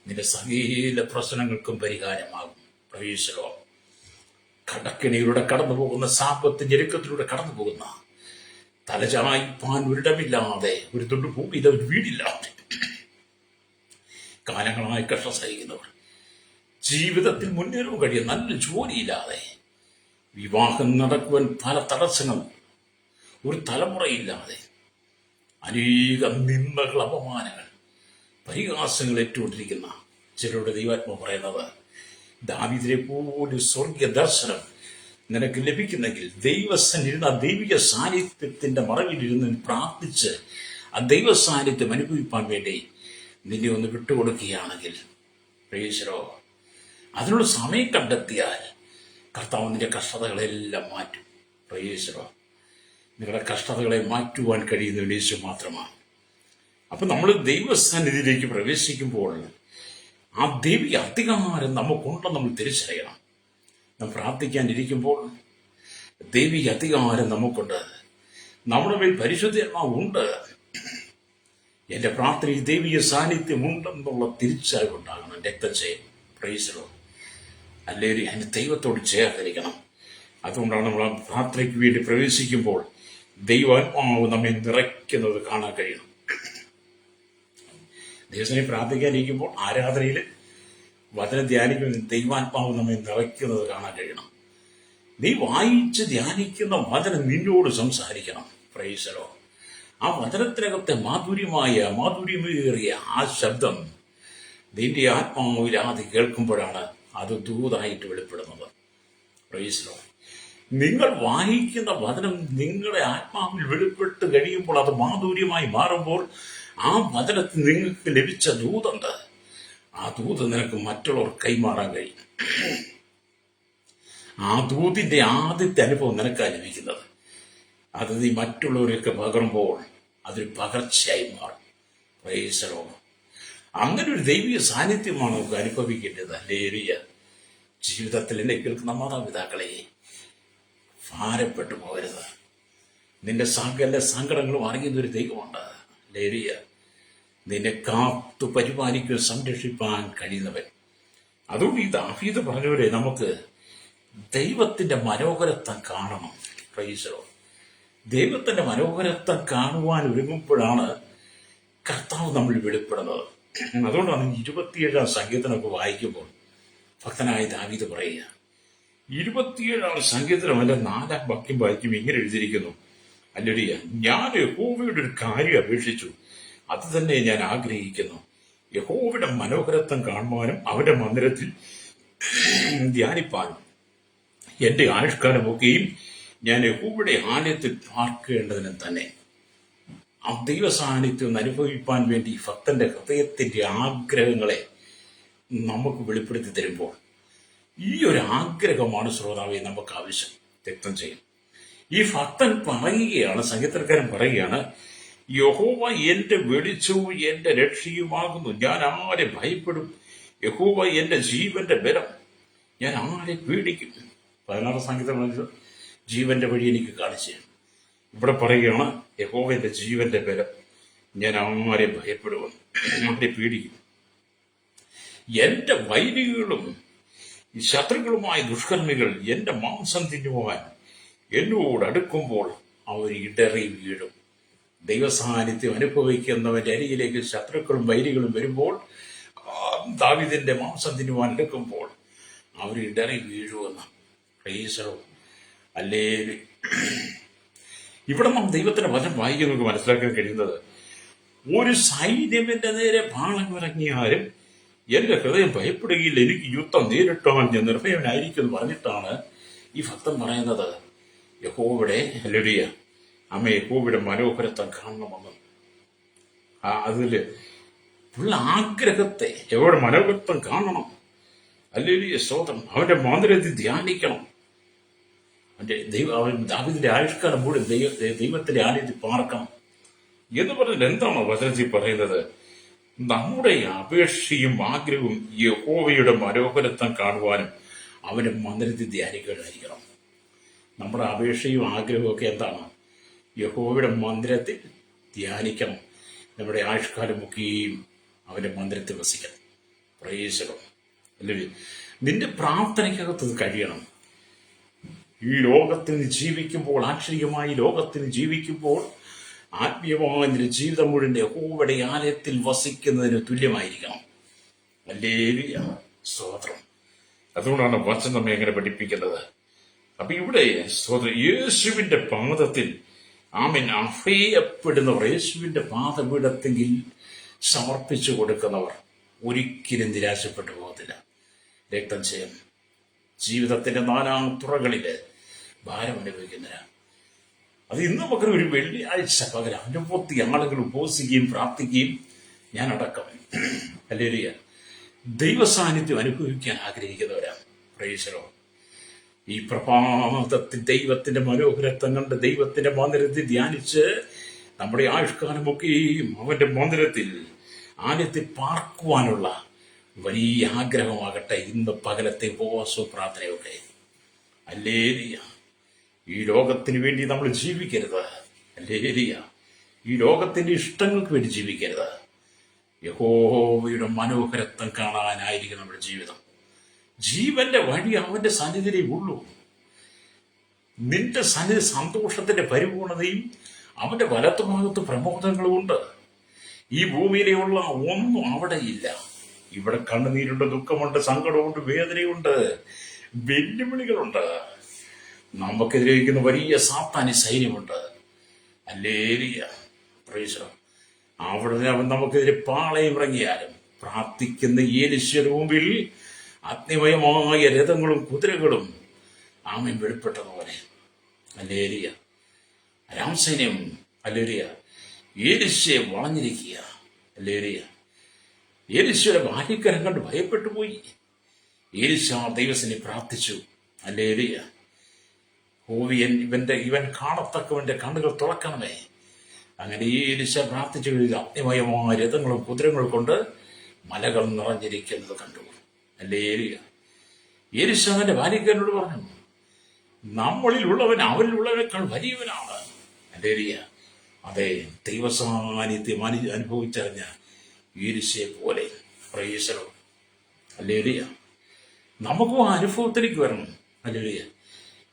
നിന്റെ സകല പ്രശ്നങ്ങൾക്കും പരിഹാരമാകും. Praise the lord. കടക്കിണിയിലൂടെ കടന്നു പോകുന്ന, സാപത്ത് ഞെരുക്കത്തിലൂടെ കടന്നു പോകുന്ന, തലചായ്പാൻ ഒരിടമില്ലാതെ, ഒരു തൊണ്ട് ഭൂമിയിൽ ഒരു വീടില്ലാതെ കാലങ്ങളായി കഷ്ടം സഹിക്കുന്നവർ, ജീവിതത്തിൽ മുന്നേറും കഴിയും നല്ല ജോലിയില്ലാതെ, വിവാഹം നടക്കുവാൻ പല തടസ്സങ്ങൾ, ഒരു തലമുറയില്ലാതെ, അനേക നിന്ദകൾ, അപമാനങ്ങൾ, പരിഹാസങ്ങൾ ഏറ്റുകൊണ്ടിരിക്കുന്ന ചിലരുടെ ദൈവാത്മാവ് പറയുന്നത്, ദാവീദിനെ പോലും സ്വർഗീയ ദർശനം നിനക്ക് ലഭിക്കുന്നെങ്കിൽ ദൈവസന്നിരുന്ന ആ ദൈവിക സാന്നിധ്യത്തിന്റെ മറവിലിരുന്ന് പ്രാർത്ഥിച്ച് ആ ദൈവ സാന്നിധ്യം അനുഭവിപ്പാൻ വേണ്ടി നിന്നെ ഒന്ന് വിട്ടുകൊടുക്കുകയാണെങ്കിൽ, പ്രൈസ് ദി ലോർഡ്, അതിനുള്ള സമയം കണ്ടെത്തിയാൽ കർത്താവ് നിന്റെ കഷ്ടതകളെല്ലാം മാറ്റും. Price the Lord. നിങ്ങളുടെ കഷ്ടതകളെ മാറ്റുവാൻ കഴിയുന്ന യേശു മാത്രമാണ്. അപ്പൊ നമ്മൾ ദൈവസന്നിധിയിലേക്ക് പ്രവേശിക്കുമ്പോൾ ആ ദൈവിക അധികാരം നമുക്കുണ്ടെന്ന് നമ്മൾ തിരിച്ചറിയണം. നാം പ്രാർത്ഥിക്കാനിരിക്കുമ്പോൾ ദൈവിക അധികാരം നമുക്കുണ്ട്. നമ്മുടെ മേൽ പരിശുദ്ധാത്മാവുണ്ട്. എന്റെ പ്രാർത്ഥനയിൽ ദൈവിക സാന്നിധ്യം ഉണ്ടെന്നുള്ള തിരിച്ചറിവുണ്ടാകണം. രക്തം ചെയ്യും. Price the Lord. അല്ലെങ്കിൽ അതിന് ദൈവത്തോട് ചേർന്നിരിക്കണം. അതുകൊണ്ടാണ് നമ്മൾ ആ പ്രാർത്ഥനയ്ക്ക് വേണ്ടി പ്രവേശിക്കുമ്പോൾ ദൈവാത്മാവ് നമ്മെ നിറയ്ക്കുന്നത് കാണാൻ കഴിയണം. ദൈവത്തിനെ പ്രാർത്ഥിക്കാനിരിക്കുമ്പോൾ ആരാധനയിൽ വചനം ധ്യാനിക്കുന്ന ദൈവാത്മാവ് നമ്മെ നിറയ്ക്കുന്നത് കാണാൻ കഴിയണം. നീ വായിച്ച് ധ്യാനിക്കുന്ന വചനം നിന്നോട് സംസാരിക്കണം. Price the lord. ആ വചനത്തിനകത്തെ മാധുര്യമേറിയ ആ ശബ്ദം നിന്റെ ആത്മാവിൽ ആദ്യം കേൾക്കുമ്പോഴാണ് അത് ദൂതായിട്ട് വെളിപ്പെടുന്നത്. Praise the lord. നിങ്ങൾ വായിക്കുന്ന വചനം നിങ്ങളുടെ ആത്മാവിൽ വെളിപ്പെട്ട് കഴിയുമ്പോൾ, അത് മാധുര്യമായി മാറുമ്പോൾ, ആ വചനത്തിൽ നിങ്ങൾക്ക് ലഭിച്ച ദൂതുണ്ട്. ആ ദൂത് നിനക്ക് മറ്റുള്ളവർ കൈമാറാൻ കഴിയും. ആ ദൂതിന്റെ ആദ്യത്തെ അനുഭവം നിനക്കാണ് ലഭിക്കുന്നത്. അത് നീ മറ്റുള്ളവരൊക്കെ പകരുമ്പോൾ അതൊരു പകർച്ചയായി മാറും. Price the Lord. അങ്ങനെ ഒരു ദൈവിക സാന്നിധ്യമാണ് നമുക്ക് അനുഭവിക്കേണ്ടത്. ഹല്ലേലൂയ. ജീവിതത്തിൽ എന്നെ കേൾക്കുന്ന മാതാപിതാക്കളെ, ഭാരപ്പെട്ടു പോകരുത്. നിന്റെ സകല സങ്കടങ്ങളും അറിയുന്നൊരു ദൈവമുണ്ട്. ഹല്ലേലൂയ. നിന്നെ കാത്തു പരിപാലിക്കുക, സംരക്ഷിപ്പാൻ കഴിയുന്നവൻ. അതുകൊണ്ട് ഈ ദാവീദ് പറഞ്ഞവരെ നമുക്ക് ദൈവത്തിന്റെ മനോഹരത്വം കാണണം. Price the Lord. ദൈവത്തിന്റെ മനോഹരത്വം കാണുവാൻ ഒരുങ്ങുമ്പോഴാണ് കർത്താവ് നമ്മൾ വെളിപ്പെടുന്നത്. അതുകൊണ്ടാണ് 27-ാം സങ്കീർത്തനമൊക്കെ വായിക്കുമ്പോൾ ഭക്തനായ ദാവീദ് പറയുക, 27-ാം സങ്കീർത്തനമല്ല 4-ാം വാക്യം വായിക്കും, ഇങ്ങനെ എഴുതിയിരിക്കുന്നു, ഹല്ലേലൂയ, ഞാൻ യഹോവയുടെ ഒരു കാര്യം അപേക്ഷിച്ചു, അത് തന്നെ ഞാൻ ആഗ്രഹിക്കുന്നു, യഹോവയുടെ മനോഹരത്വം കാണുവാനും അവന്റെ മന്ദിരത്തിൽ ധ്യാനിപ്പാനും എന്റെ ആയുഷ്കാലമൊക്കെയും ഞാൻ യഹോവയുടെ ആലയത്തിൽ പാർക്കേണ്ടതിനും തന്നെ. ആ ദൈവ സാന്നിധ്യം അനുഭവിപ്പാൻ വേണ്ടി ഭക്തന്റെ ഹൃദയത്തിന്റെ ആഗ്രഹങ്ങളെ നമുക്ക് വെളിപ്പെടുത്തി തരുമ്പോൾ ഈ ഒരു ആഗ്രഹമാണ് ശ്രോതാവെ നമുക്ക് ആവശ്യം. വ്യക്തം ചെയ്യും. ഈ ഭക്തൻ പറയുകയാണ്, സംഗീതക്കാരൻ പറയുകയാണ്, യഹോവ എന്റെ വെളിച്ചവും എന്റെ രക്ഷയുമാകുന്നു, ഞാൻ ആരെ ഭയപ്പെടും? യഹോവ എന്റെ ജീവന്റെ ബലം, ഞാൻ ആരെ പേടിക്കും? 16 സംഗീതം ജീവന്റെ വഴി എനിക്ക് കാണിച്ചു. ഇവിടെ പറയുകയാണ്, യഹോവ എന്റെ ജീവന്റെ ബലം, ഞാൻ ആരെ ഭയപ്പെടുമെന്ന്, ആരെ പേടിക്കും? എന്റെ വൈരികളും ശത്രുക്കളുമായ ദുഷ്കർമ്മികൾ എന്റെ മാംസം തിന്നുവാൻ എന്നോട് അടുക്കുമ്പോൾ അവർ ഇടറി വീഴും. ദൈവസാന്നിധ്യം അനുഭവിക്കുന്നവന്റെ അരികിലേക്ക് ശത്രുക്കളും വൈരികളും വരുമ്പോൾ, ദാവീദിന്റെ മാംസം തിന്നുവാൻ എടുക്കുമ്പോൾ അവർ ഇടറി വീഴുമെന്ന്. പ്രൈസലോ. അല്ലേ, ഇവിടെ നാം ദൈവത്തിന്റെ വചനം വായിക്കാൻ നമുക്ക് മനസ്സിലാക്കാൻ കഴിയുന്നത്, ഒരു സൈന്യം എന്റെ നേരെ ബാണമിറങ്ങിയാലും എന്റെ ഹൃദയം ഭയപ്പെടുകയില്ല, എനിക്ക് യുദ്ധം നേരിട്ടാൽ ഞാൻ നിർഭയനായിരിക്കും എന്ന് പറഞ്ഞിട്ടാണ് ഈ ഭക്തൻ പറയുന്നത്. യഹോവയുടെ ഹല്ലേലൂയ, യഹോവയുടെ മനോഹരത്വം കാണണമെന്ന്. അതില് ഉള്ള ആഗ്രഹത്തെ, യഹോവയുടെ മനോഹരത്വം കാണണം. ഹല്ലേലൂയ, സ്തോത്രം. അവന്റെ മാന്ത്രികത്തിൽ ധ്യാനിക്കണം. അവൻ ദാവീദിന്റെ ആയുഷ്കാലം മുഴുവൻ ദൈവത്തിന്റെ ആലയത്തിൽ പാർക്കണം എന്ന് പറഞ്ഞാൽ എന്താണ് വചനത്തിൽ പറയുന്നത്? നമ്മുടെ അപേക്ഷയും ആഗ്രഹവും യഹോവയുടെ മനോഹരത്വം കാണുവാനും അവന്റെ മന്ദിരത്തിൽ ധ്യാനിക്കാനായിരിക്കണം. നമ്മുടെ അപേക്ഷയും ആഗ്രഹവും ഒക്കെ എന്താണ്? യഹോവയുടെ മന്ദിരത്തിൽ ധ്യാനിക്കണം. നമ്മുടെ ആയുഷ്കാലമൊക്കെയും അവന്റെ മന്ദിരത്തിൽ വസിക്കണം. പ്രൈസലോ. അല്ലേ, നിന്റെ പ്രാർത്ഥനയ്ക്കകത്ത് കഴിയണം. ഈ ലോകത്തിൽ ജീവിക്കുമ്പോൾ, ആക്ഷരികമായി ലോകത്തിൽ ജീവിക്കുമ്പോൾ, ആത്മീയമായ നിന്റെ ജീവിതം മുഴുവൻ യഹോവയുടെ ആലയത്തിൽ വസിക്കുന്നതിന് തുല്യമായിരിക്കണം. ഹല്ലേലൂയ, സ്തോത്രം. അതുകൊണ്ടാണ് വചനം നമ്മെ എങ്ങനെ പഠിപ്പിക്കുന്നത്. അപ്പൊ ഇവിടെ സ്തോത്രം, യേശുവിന്റെ പാദത്തിൽ അഭയപ്പെടുന്നവർ, യേശുവിന്റെ പാദപീഠത്തെങ്കിൽ സമർപ്പിച്ചു കൊടുക്കുന്നവർ ഒരിക്കലും നിരാശപ്പെട്ടു പോകത്തില്ല. രക്തം ചെയ്യും ജീവിതത്തിന്റെ നാനാം തുറകളില് ഭാരം അനുഭവിക്കുന്നവരാണ്. അത് ഇന്ന് നമുക്ക് ഒരു വെള്ളിയാഴ്ച പകരം 50 ആളുകൾ ഉപവസിക്കുകയും പ്രാർത്ഥിക്കുകയും ഞാനടക്കം ഹല്ലേലൂയ ദൈവസാന്നിധ്യം അനുഭവിക്കാൻ ആഗ്രഹിക്കുന്നവരാണ്. പ്രൈസലോ. ഈ പ്രഭാതത്തിൽ ദൈവത്തിന്റെ മനോഹരത്വം കണ്ട് ദൈവത്തിന്റെ മന്ദിരത്തിൽ ധ്യാനിച്ച് നമ്മുടെ ആയുഷ്കാലമൊക്കെയും അവന്റെ മന്ദിരത്തിൽ ആലയത്തിൽ പാർക്കുവാനുള്ള വലിയ ആഗ്രഹമാകട്ടെ ഇന്ന് പകലത്തെ ഉപവാസവും പ്രാർത്ഥനയൊക്കെ. ഹല്ലേലൂയ. ഈ ലോകത്തിന് വേണ്ടി നമ്മൾ ജീവിക്കരുത്. ഹല്ലേലൂയ. ഈ ലോകത്തിന്റെ ഇഷ്ടങ്ങൾക്ക് വേണ്ടി ജീവിക്കരുത്. യഹോവയുടെ മനോഹരത്വം കാണാനായിരിക്കും നമ്മുടെ ജീവിതം. ജീവന്റെ വഴി അവന്റെ സന്നിധിയിലേ ഉള്ളൂ. നിന്റെ സന്നിധി സന്തോഷത്തിന്റെ പരിപൂർണതയും അവന്റെ വലത്തുഭാഗത്ത് പ്രമോദങ്ങളും ഉണ്ട്. ഈ ഭൂമിയിലുള്ള ഒന്നും അവിടെ ഇല്ല. ഇവിടെ കണ്ണുനീരുണ്ട്, ദുഃഖമുണ്ട്, സങ്കടമുണ്ട്, വേദനയുണ്ട്, വെല്ലുവിളികളുണ്ട്. നമുക്കെതിരേക്കുന്ന വലിയ സാത്താനി സൈന്യമുണ്ട്. Hallelujah, price. അവിടെ അവൻ നമുക്കെതിരെ പാളയം ഇറങ്ങിയാലും പ്രാർത്ഥിക്കുന്ന ഏലിശയുടെ മുമ്പിൽ അഗ്നിമയമായ രഥങ്ങളും കുതിരകളും ആമൻ വെളിപ്പെട്ടതുപോലെ. ഹല്ലേലൂയ. രാംസൈന്യം ഹല്ലേലൂയ ഏലിശയെ വളഞ്ഞിരിക്കുക. ഹല്ലേലൂയ. ഏലിശയുടെ ബാല്യക്കരം കണ്ട് ഭയപ്പെട്ടു പോയി. ഏലിശ ദൈവത്തിനെ പ്രാർത്ഥിച്ചു. ഹല്ലേലൂയ. ഹോവിയൻ ഇവൻ കാണത്തക്കവന്റെ കണ്ണുകൾ തുറക്കണമേ. അങ്ങനെ ഏലിശ പ്രാർത്ഥിച്ചു. അഗ്നിമയമായ രഥങ്ങളും കുതിരങ്ങളും കൊണ്ട് മലകൾ നിറഞ്ഞിരിക്കുന്നത് കണ്ടു. ഹല്ലേലൂയ. ഏലിശ തന്റെ ബാല്യക്കാരനോട് പറഞ്ഞു, നമ്മളിൽ ഉള്ളവൻ അവരിലുള്ളവനേക്കാൾ വലിയവനാണ്. ഹല്ലേലൂയ. അതെ, ദൈവസാന്നിധ്യം അനുഭവിച്ചറിഞ്ഞ ഏലിശയെ പോലെ. പ്രൈസലോ. ഹല്ലേലൂയ. നമുക്കും ആ അനുഭവത്തിലേക്ക് വരണം. ഹല്ലേലൂയ.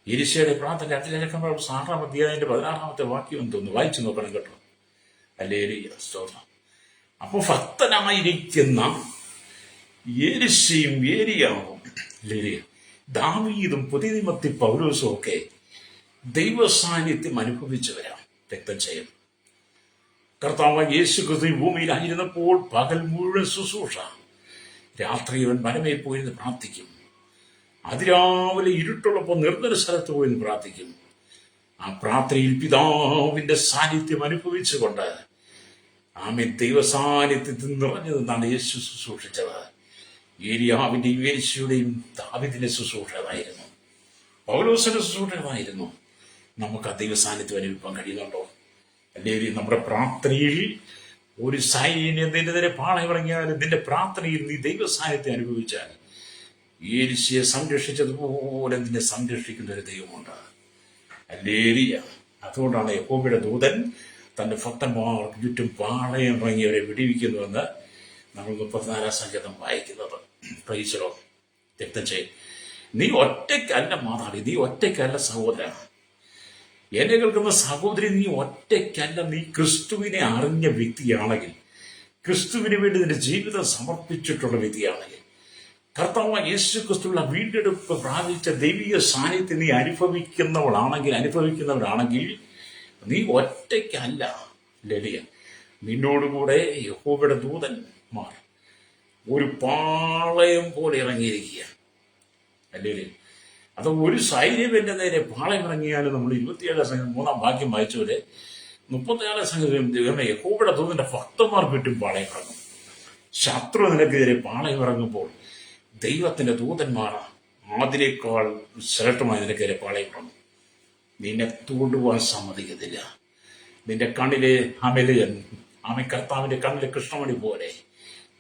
ഏലിശയുടെ പ്രാർത്ഥന 6-ാം അധ്യായത്തിന്റെ 16-ാമത്തെ വാക്യം തോന്നുന്നു. വായിച്ചു നോക്കണം കേട്ടോ. ഹല്ലേലൂയ, സ്തോത്രം. അപ്പൊ ഭക്തനായിരിക്കുന്ന ഏലിശയും ഏലിയാവും ഹല്ലേലൂയ ദാവീദും പുതിയ നിയമത്തിൽ പൗലോസും ഒക്കെ ദൈവസാന്നിധ്യം അനുഭവിച്ചവരാണ്. രക്തം ചെയ്യും. കർത്താവ് യേശു ക്രിസ്തു ഭൂമിയിലായിരുന്നപ്പോൾ പകൽ മുഴുവൻ ശുശ്രൂഷ, രാത്രി അവൻ വനമേ പോയിരുന്ന് പ്രാർത്ഥിക്കും. അതിരാവിലെ ഇരുട്ടുള്ളപ്പോൾ നിർജ്ജന സ്ഥലത്ത് പോയിരുന്ന് പ്രാർത്ഥിക്കും. ആ പ്രാർത്ഥനയിൽ പിതാവിന്റെ സാന്നിധ്യം അനുഭവിച്ചുകൊണ്ട് ആമേൻ ദൈവസാന്നിധ്യത്തിൽ നിറഞ്ഞു നിന്നാണ് യേശു ശുശ്രൂഷിച്ചത്. ഏലിയാവിന്റെയും യേശുവിന്റെയും ദാവീദിന്റെ ശുശ്രൂഷ അതായിരുന്നു. പൗലോസിന്റെ ശുശ്രൂഷ അതായിരുന്നു. നമുക്ക് ആ ദൈവസാന്നിധ്യം അനുഭവിക്കാൻ കഴിയുന്നുണ്ടോ? അല്ലെങ്കിൽ നമ്മുടെ പ്രാർത്ഥനയിൽ ഒരു സൈന്യം നിന്റെ നേരെ പാളയമിറങ്ങിയാലും നിന്റെ പ്രാർത്ഥനയിൽ നീ ദൈവസാന്നിധ്യം അനുഭവിച്ചാൽ ഏലിശയെ സംരക്ഷിച്ചതുപോലെ നിന്നെ സംരക്ഷിക്കുന്ന ഒരു ദൈവമുണ്ട്. ഹല്ലേലൂയ. അതുകൊണ്ടാണ് യഹോവയുടെ ദൂതൻ തന്റെ ഭക്തന്മാർക്ക് ചുറ്റും പാളയം ഇറങ്ങിയവരെ വിടിവിക്കുന്നുവെന്ന് നമ്മൾ 34-ാം സങ്കീർത്തനം വായിക്കുന്നത്. Price the Lord. രക്തം ചെയ്യും. നീ ഒറ്റയ്ക്കല്ല മാതാവി, നീ ഒറ്റയ്ക്കല്ല സഹോദരൻ. എന്നെ കേൾക്കുന്ന സഹോദരി, നീ ഒറ്റയ്ക്കല്ല. നീ ക്രിസ്തുവിനെ അറിഞ്ഞ വ്യക്തിയാണെങ്കിൽ, ക്രിസ്തുവിന് വേണ്ടി നിന്റെ ജീവിതം സമർപ്പിച്ചിട്ടുള്ള വ്യക്തിയാണെങ്കിൽ, കർത്താവ് യേശു ക്രിസ്തുവിനുള്ള വീണ്ടെടുപ്പ് പ്രാപിച്ച ദൈവിക സാന്നിധ്യം നീ അനുഭവിക്കുന്നവരാണെങ്കിൽ നീ ഒറ്റയ്ക്കല്ല. ലലിയ, നിന്നോടുകൂടെ യഹോവയുടെ ദൂതന്മാർ ഒരു പാളയം പോലെ ഇറങ്ങിയിരിക്കുക. അല്ലേ? അത് ഒരു സൈന്യത്തിന്റെ നേരെ പാളയം ഇറങ്ങിയാലും നമ്മൾ 27 സംഘം 3-ാം വാക്യം വായിച്ചവരെ 34 സംഘം യഹോവയുടെ ദൂതന്റെ ഭക്തന്മാർ കിട്ടും പാളയം ഇറങ്ങും. ശത്രു നിനക്കെതിരെ പാളയം ഇറങ്ങുമ്പോൾ ദൈവത്തിന്റെ ദൂതന്മാർ അതിനേക്കാൾ ശ്രേഷ്ഠമായി നിനക്കെതിരെ പാളയം ഇറങ്ങും. നിന്നെ തൂണ്ടുപോകാൻ സമ്മതിക്കത്തില്ല. നിന്റെ കണ്ണിലെ കർത്താവിന്റെ കണ്ണിലെ കൃഷ്ണമണി പോലെ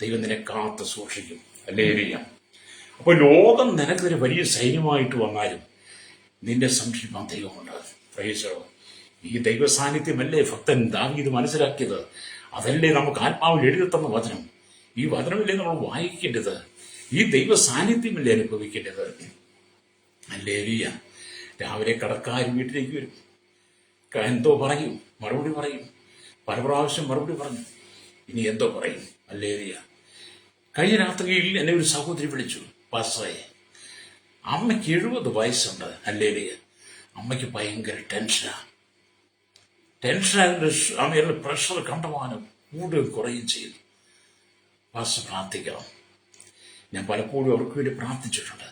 ദൈവം നിന്നെ കാത്ത് സൂക്ഷിക്കും. ഹല്ലേലൂയ. അപ്പൊ ലോകം നിനക്കൊരു വലിയ സൈന്യമായിട്ട് വന്നാലും നിന്റെ സംരക്ഷിക്കാൻ ദൈവമുണ്ട്. Price the Lord. ഈ ദൈവ സാന്നിധ്യമല്ലേ ഭക്തൻ ദാവീദ് മനസ്സിലാക്കിയത്? അതല്ലേ നമുക്ക് ആത്മാവിൽ എഴുതി തന്ന വചനം? ഈ വചനമല്ലേ നമ്മൾ വായിക്കേണ്ടത്? ഈ ദൈവ സാന്നിധ്യമല്ലേ അനുഭവിക്കേണ്ടത്? ഹല്ലേലൂയ. രാവിലെ കടക്കാർ വീട്ടിലേക്ക് വരും, എന്തോ പറയും, മറുപടി പറയും, പല പ്രാവശ്യം മറുപടി പറഞ്ഞു, ഇനി എന്തോ പറയും. ഹല്ലേലൂയ. കഴിഞ്ഞ രാത്രിയിൽ എന്നെ ഒരു സഹോദരി വിളിച്ചു, പാസ്റ്ററെ, അമ്മയ്ക്ക് 70 വയസ്സുണ്ട്. ഹല്ലേലൂയ. അമ്മയ്ക്ക് ഭയങ്കര ടെൻഷനായിട്ട് അമ്മയുടെ പ്രഷർ കണ്ടമാനം കൂടുകയും കുറയുകയും ചെയ്തു. പാസ്റ്റർ പ്രാർത്ഥിക്കണം. ഞാൻ പലപ്പോഴും അവർക്ക് വേണ്ടി പ്രാർത്ഥിച്ചിട്ടുണ്ട്.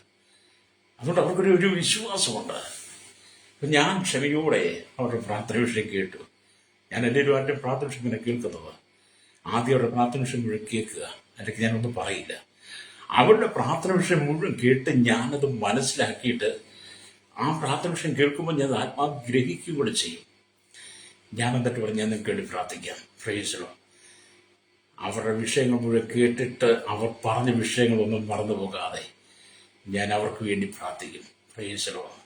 അതുകൊണ്ട് അവർക്കൊരു വിശ്വാസമുണ്ട്. അപ്പം ഞാൻ ക്ഷമയോടെ അവരുടെ പ്രാർത്ഥന വിഷയം കേട്ടു. ഞാൻ എല്ലാവരും ആരുടെ പ്രാർത്ഥന വിഷയം ഇങ്ങനെ കേൾക്കുന്നത് ആദ്യം അവരുടെ പ്രാർത്ഥന വിഷയം മുഴുവൻ കേൾക്കുക, അല്ലെങ്കിൽ ഞാനൊന്നും പറയില്ല. അവരുടെ പ്രാർത്ഥന വിഷയം മുഴുവൻ കേട്ട് ഞാനത് മനസ്സിലാക്കിയിട്ട് ആ പ്രാർത്ഥന വിഷയം കേൾക്കുമ്പോൾ ഞാൻ ആത്മാവ് ഗ്രഹിക്കുക കൂടെ ചെയ്യും. ഞാൻ എന്നിട്ട് പറഞ്ഞു, ഞാൻ നിങ്ങൾക്ക് വേണ്ടി പ്രാർത്ഥിക്കാം. Price the Lord. അവരുടെ വിഷയങ്ങൾ മുഴുവൻ കേട്ടിട്ട് അവർ പറഞ്ഞ വിഷയങ്ങളൊന്നും മറന്നു പോകാതെ ഞാൻ അവർക്ക് വേണ്ടി പ്രാർത്ഥിക്കും. Price the lord.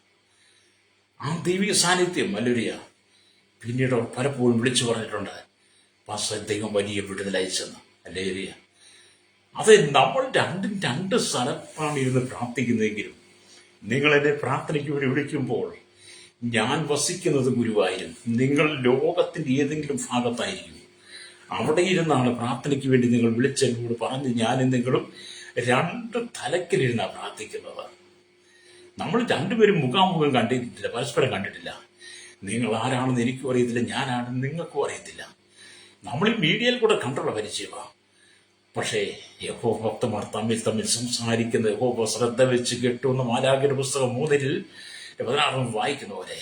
ആ ദൈവിക സാന്നിധ്യം. ഹല്ലേലൂയ. പിന്നീട് അവർ പലപ്പോഴും വിളിച്ചു പറഞ്ഞിട്ടുണ്ട്, പാസ്റ്റർ, ദൈവം വലിയ വിടുതലയച്ചെന്ന്. ഹല്ലേലൂയ. അത് നമ്മൾ രണ്ട് സ്ഥലത്താണ് ഇരുന്ന് പ്രാർത്ഥിക്കുന്നതെങ്കിലും നിങ്ങൾ എന്നെ പ്രാർത്ഥനയ്ക്ക് വേണ്ടി വിളിക്കുമ്പോൾ ഞാൻ വസിക്കുന്നത് ഗുരുവായൂരും, നിങ്ങൾ ലോകത്തിന്റെ ഏതെങ്കിലും ഭാഗത്തായിരിക്കും. അവിടെ ഇരുന്നാണ് പ്രാർത്ഥനയ്ക്ക് വേണ്ടി നിങ്ങൾ വിളിച്ചെന്നോട് പറഞ്ഞ് ഞാനും നിങ്ങളും 2 തലക്കിലിരുന്നാണ് പ്രാർത്ഥിക്കുന്നത്. നമ്മൾ രണ്ടുപേരും മുഖാമുഖം കണ്ടിട്ടില്ല, പരസ്പരം കണ്ടിട്ടില്ല. നിങ്ങൾ ആരാണെന്ന് എനിക്കും അറിയത്തില്ല, ഞാനാണെന്ന് നിങ്ങൾക്കും അറിയത്തില്ല. നമ്മൾ ഈ മീഡിയയിൽ കൂടെ കണ്ടുള്ള പരിചയമാണ്. പക്ഷേ യഹോവ ഭക്തന്മാർ തമ്മിൽ സംസാരിക്കുന്ന യഹോവ ശ്രദ്ധ വെച്ച് കേട്ടുന്ന മാലാഖയുടെ പുസ്തകം 3-16 വായിക്കുന്ന പോലെ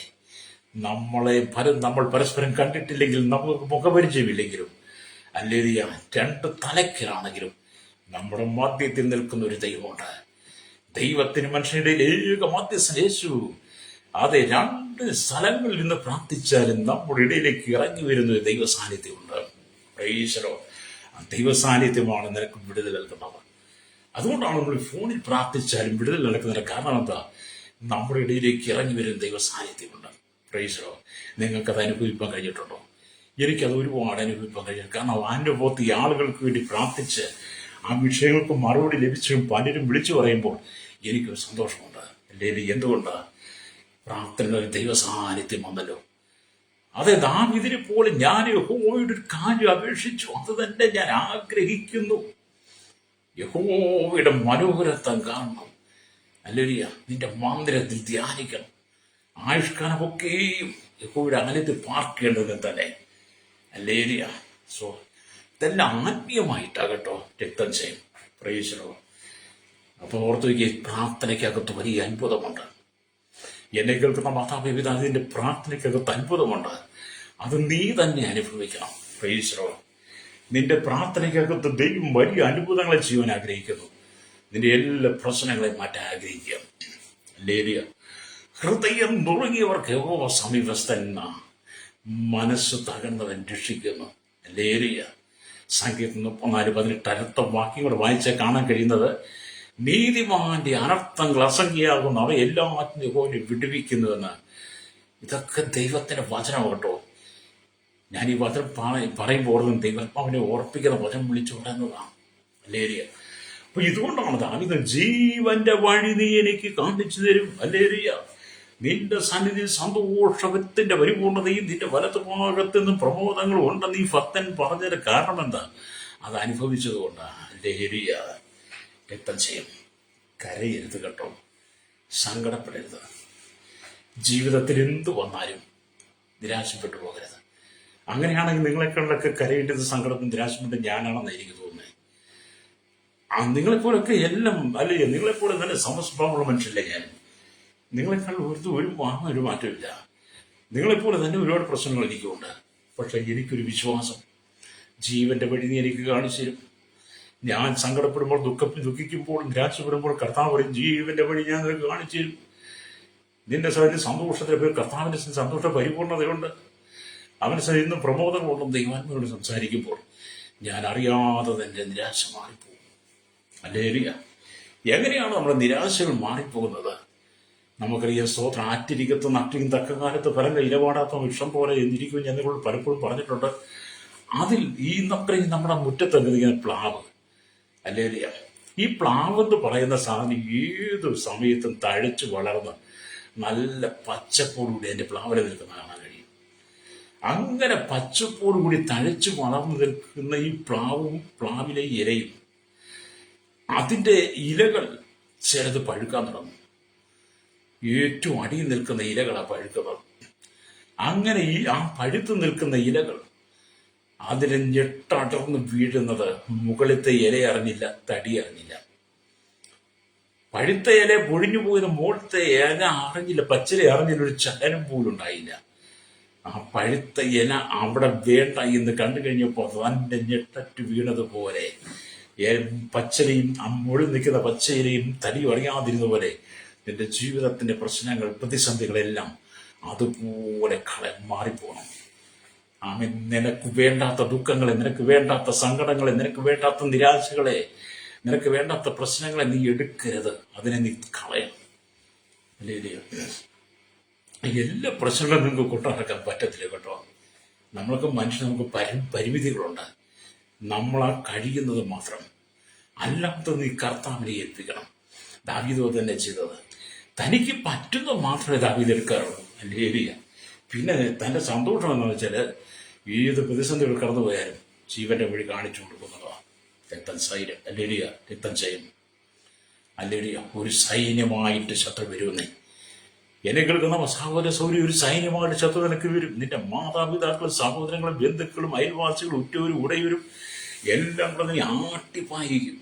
നമ്മൾ പരസ്പരം കണ്ടിട്ടില്ലെങ്കിൽ, നമുക്ക് മുഖപരിചയമില്ലെങ്കിലും, അല്ലെങ്കിൽ 2 തലക്കിലാണെങ്കിലും നമ്മുടെ മധ്യത്തിൽ നിൽക്കുന്ന ഒരു ദൈവമുണ്ട്. ദൈവത്തിന് മനുഷ്യരുടെ ഏക മധ്യസ്ഥൻ യേശു. അതെ, 2 സ്ഥലങ്ങളിൽ നിന്ന് പ്രാർത്ഥിച്ചാലും നമ്മുടെ ഇടയിലേക്ക് ഇറങ്ങി വരുന്ന ഒരു ദൈവ സാന്നിധ്യമുണ്ട്. Praise the lord. ആ ദൈവ സാന്നിധ്യമാണ് നിനക്ക് വിടുതൽ നൽകുന്നത്. അതുകൊണ്ടാണ് നമ്മൾ ഫോണിൽ പ്രാർത്ഥിച്ചാലും വിടുതൽ നൽകുന്നതിന് കാരണം എന്താ? നമ്മുടെ ഇടയിലേക്ക് ഇറങ്ങി വരുന്ന ദൈവ സാന്നിധ്യമുണ്ട്. Praise the lord. നിങ്ങൾക്കത് അനുഭവിക്കാൻ കഴിഞ്ഞിട്ടുണ്ടോ? എനിക്കത് ഒരുപാട് അനുഭവിക്കാൻ കഴിഞ്ഞു. കാരണം അനുഭവത്തിൽ ഈ ആളുകൾക്ക് വേണ്ടി പ്രാർത്ഥിച്ച് ആ വിഷയങ്ങൾക്ക് മറുപടി ലഭിച്ചും പലരും വിളിച്ചു പറയുമ്പോൾ എനിക്കൊരു സന്തോഷമുണ്ട്. അല്ലെങ്കിൽ എന്തുകൊണ്ടാണ്? പ്രാർത്ഥനയിൽ ഒരു ദൈവ സാന്നിധ്യം വന്നല്ലോ. അതെ, ദാവീദിനെ പോലെ ഞാൻ യഹോവയോട് ഒരു കാര്യം അപേക്ഷിച്ചു, അത് തന്നെ ഞാൻ ആഗ്രഹിക്കുന്നു. യഹോവയുടെ മനോഹരത്വം കാണണം. ഹല്ലേലൂയ. നിന്റെ മന്ദിരത്തിൽ ധ്യാനിക്കണം. ആയുഷ്കാലമൊക്കെയും യഹോവയുടെ ആലയത്തിൽ പാർക്കേണ്ടത് തന്നെ. ഹല്ലേലൂയ. സോ ഇതെല്ലാം ആത്മീയമായിട്ടാകട്ടോ രക്തം ചെയ്യും. Price the Lord. അപ്പോൾ ഓർത്തു വയ്ക്കുക, പ്രാർത്ഥനയ്ക്കകത്ത് വലിയ അത്ഭുതമുണ്ട്. എന്നെ കേൾക്കുന്ന മാതാപിതാവിന്റെ പ്രാർത്ഥനയ്ക്കകത്ത് അത്ഭുതമുണ്ട്. അത് നീ തന്നെ അനുഭവിക്കണം. Price the Lord. നിന്റെ പ്രാർത്ഥനയ്ക്കകത്ത് ദൈവം വലിയ അത്ഭുതങ്ങളെ ചെയ്യാൻ ആഗ്രഹിക്കുന്നു. നിന്റെ എല്ലാ പ്രശ്നങ്ങളെയും മാറ്റാൻ ആഗ്രഹിക്കുക. ഹല്ലേലൂയ. ഹൃദയം നുറുങ്ങിയവർക്ക് യഹോവ സമീപസ്ഥൻ, മനസ്സ് തകർന്നവൻ രക്ഷിക്കുന്നു. ഹല്ലേലൂയ. സംഗീതം 34:18 അടുത്ത വാക്യം കൂടെ വായിച്ചാൽ കാണാൻ കഴിയുന്നത്, നീതിമാന്റെ അനർത്ഥങ്ങൾ അസംഖ്യയാകുന്നു, അവ എല്ലാറ്റിനും യഹോവ വിടുവിക്കുന്നുവെന്ന്. ഇതൊക്കെ ദൈവത്തിന്റെ വചനം കേട്ടോ. ഞാൻ ഈ വചനം പറയുമ്പോൾ ദൈവാത്മാവിനെ ഓർപ്പിക്കുന്ന വചനം വിളിച്ചു പറയുന്നതാണ്. ഹല്ലേലൂയ. അപ്പൊ ഇതുകൊണ്ടാണ് ദാവീദ്, ജീവന്റെ വഴി നീ എനിക്ക് കാണിച്ചു തരും. ഹല്ലേലൂയ. നിന്റെ സന്നിധി സന്തോഷത്തിന്റെ പരിപൂർണതയും നിന്റെ വലത്ത് ഭാഗത്ത് നിന്നും പ്രമോദങ്ങളും ഉണ്ടെന്ന് ഈ ഭക്തൻ പറഞ്ഞതിന് കാരണം എന്താ? അത് അനുഭവിച്ചത് കൊണ്ടാണ്. ഹല്ലേലൂയ. രക്തം ചെയ്യും. കരയരുത് കേട്ടോ, സങ്കടപ്പെടരുത്. ജീവിതത്തിൽ എന്തു വന്നാലും നിരാശപ്പെട്ടു പോകരുത്. അങ്ങനെയാണെങ്കിൽ നിങ്ങളെക്കാളൊക്കെ കരയേണ്ടത് സങ്കടത്തും നിരാശപ്പെട്ട് ഞാനാണെന്ന് എനിക്ക് തോന്നുന്നത്. നിങ്ങളെപ്പോലൊക്കെ എല്ലാം അല്ലേ, നിങ്ങളെപ്പോലെ തന്നെ സമസ്വഭാവമുള്ള മനുഷ്യല്ലേ ഞാൻ. നിങ്ങളെക്കാൾ ഒരു മാറ്റമില്ല. നിങ്ങളെപ്പോലെ തന്നെ ഒരുപാട് പ്രശ്നങ്ങൾ എനിക്കുണ്ട്. പക്ഷെ എനിക്കൊരു വിശ്വാസം, ജീവന്റെ വഴി നീ എനിക്ക് കാണിച്ചു തരും. ഞാൻ സങ്കടപ്പെടുമ്പോൾ ദുഃഖിക്കുമ്പോൾ നിരാശപ്പെടുമ്പോൾ കർത്താവ് പറയും, ജീവന്റെ വഴി ഞാൻ നിനക്ക് കാണിച്ചു തരും. നിന്റെ സന്തോഷത്തിന്റെ പേര് കർത്താവിന്റെ സന്തോഷ പരിപൂർണതയുണ്ട്. അവന് ഇന്നും പ്രമോദങ്ങളുണ്ടെന്ന് ദൈവാത്മാവോട് സംസാരിക്കുമ്പോൾ ഞാൻ അറിയാതെ തന്നെ നിരാശ മാറിപ്പോകും. ഹല്ലേലൂയ. എങ്ങനെയാണ് നമ്മുടെ നിരാശകൾ മാറിപ്പോകുന്നത്? നമുക്കറിയാം, സ്തോത്രം, ആറ്റിരിക്കത്ത് നട്ടിയും തക്ക കാലത്ത് ഫലം ഇലപാടാത്ത വൃക്ഷം പോലെ എന്നിരിക്കും എന്നോട് പലപ്പോഴും പറഞ്ഞിട്ടുണ്ട്. അതിൽ ഈ നത്രയും നമ്മുടെ മുറ്റത്തെന്നിരിക്കുന്ന പ്ലാവ്. ഹല്ലേലൂയ. ഈ പ്ലാവ് എന്ന് പറയുന്ന സാധനം ഏത് സമയത്തും തഴച്ചു വളർന്ന് നല്ല പച്ചപ്പോടുകൂടി എൻ്റെ പ്ലാവിലെ നിൽക്കുന്ന കാണാൻ കഴിയും. അങ്ങനെ പച്ചപ്പോടുകൂടി തഴച്ചു വളർന്നു നിൽക്കുന്ന ഈ പ്ലാവിലെ ഇലയും, അതിൻ്റെ ഇലകൾ ചിലത് പഴുക്കാൻ തുടങ്ങും. ഏറ്റവും അടിയിൽ നിൽക്കുന്ന ഇലകളാണ് പഴുക്കുന്നത്. അങ്ങനെ ആ പഴുത്തു നിൽക്കുന്ന ഇലകൾ അതിനെ ഞെട്ടടർന്ന് വീഴുന്നത് മുകളിലത്തെ ഇല അറിഞ്ഞില്ല, തടി അറിഞ്ഞില്ല. പഴുത്ത ഇല പൊഴിഞ്ഞു പോയത് മുകളിലത്തെ ഇല അറിഞ്ഞില്ല, പച്ചില അറിഞ്ഞില്ല, ഒരു ചലനം പോലും ഉണ്ടായില്ല. ആ പഴുത്ത ഇല അവിടെ വേണ്ട എന്ന് കണ്ടു കഴിഞ്ഞപ്പോൾ തന്നെ ഞെട്ടറ്റ് വീണതുപോലെ പച്ചലയും മുകളിൽ നിൽക്കുന്ന പച്ചയിലയും തടിയും അറിയാതിരുന്ന പോലെ നിന്റെ ജീവിതത്തിന്റെ പ്രശ്നങ്ങൾ, പ്രതിസന്ധികളെല്ലാം അതുപോലെ മാറിപ്പോകണം. ആമേൻ. നിനക്ക് വേണ്ടാത്ത ദുഃഖങ്ങളെ, നിനക്ക് വേണ്ടാത്ത സങ്കടങ്ങളെ, നിനക്ക് വേണ്ടാത്ത നിരാശകളെ, നിനക്ക് വേണ്ടാത്ത പ്രശ്നങ്ങളെ നീ എടുക്കരുത്. അതിനെ നീ കളയണം. അല്ലേ? എല്ലാ പ്രശ്നങ്ങളും നിങ്ങൾക്ക് കൊണ്ടുനടക്കാൻ പറ്റത്തില്ല കേട്ടോ. നമ്മൾക്ക് നമുക്ക് പരിമിതികളുണ്ട്. നമ്മളാ കഴിയുന്നത് മാത്രം, അല്ലാത്ത നീ കർത്താവിനെ ഏൽപ്പിക്കണം. ദാവീദ് തന്നെ ചെയ്തത്. തനിക്ക് പറ്റുന്നത് മാത്രമേ ദാവീദ് എടുക്കാറുള്ളൂ. ഹല്ലേലൂയ. പിന്നെ തന്റെ സന്തോഷം എന്ന് വെച്ചാൽ ഏത് പ്രതിസന്ധികൾ കടന്നുപോയാലും ജീവന്റെ വഴി കാണിച്ചു കൊടുക്കുന്നതാണ്. രക്തം സൈന്യം. ഹല്ലേലൂയ. രക്തം സൈന്യം. ഹല്ലേലൂയ. ഒരു സൈന്യമായിട്ട് ശത്രു വരുമെന്നേ. എന്നെ കേൾക്കുന്ന സഹോദര സൗരി, ഒരു സൈന്യമായിട്ട് ശത്രു നിനക്ക് വരും. നിന്റെ മാതാപിതാക്കളും സഹോദരങ്ങളും ബന്ധുക്കളും അയൽവാസികളും ഉറ്റവരും ഉടയവരും എല്ലാം കൂടെ നീ ആട്ടിപ്പായിരിക്കും.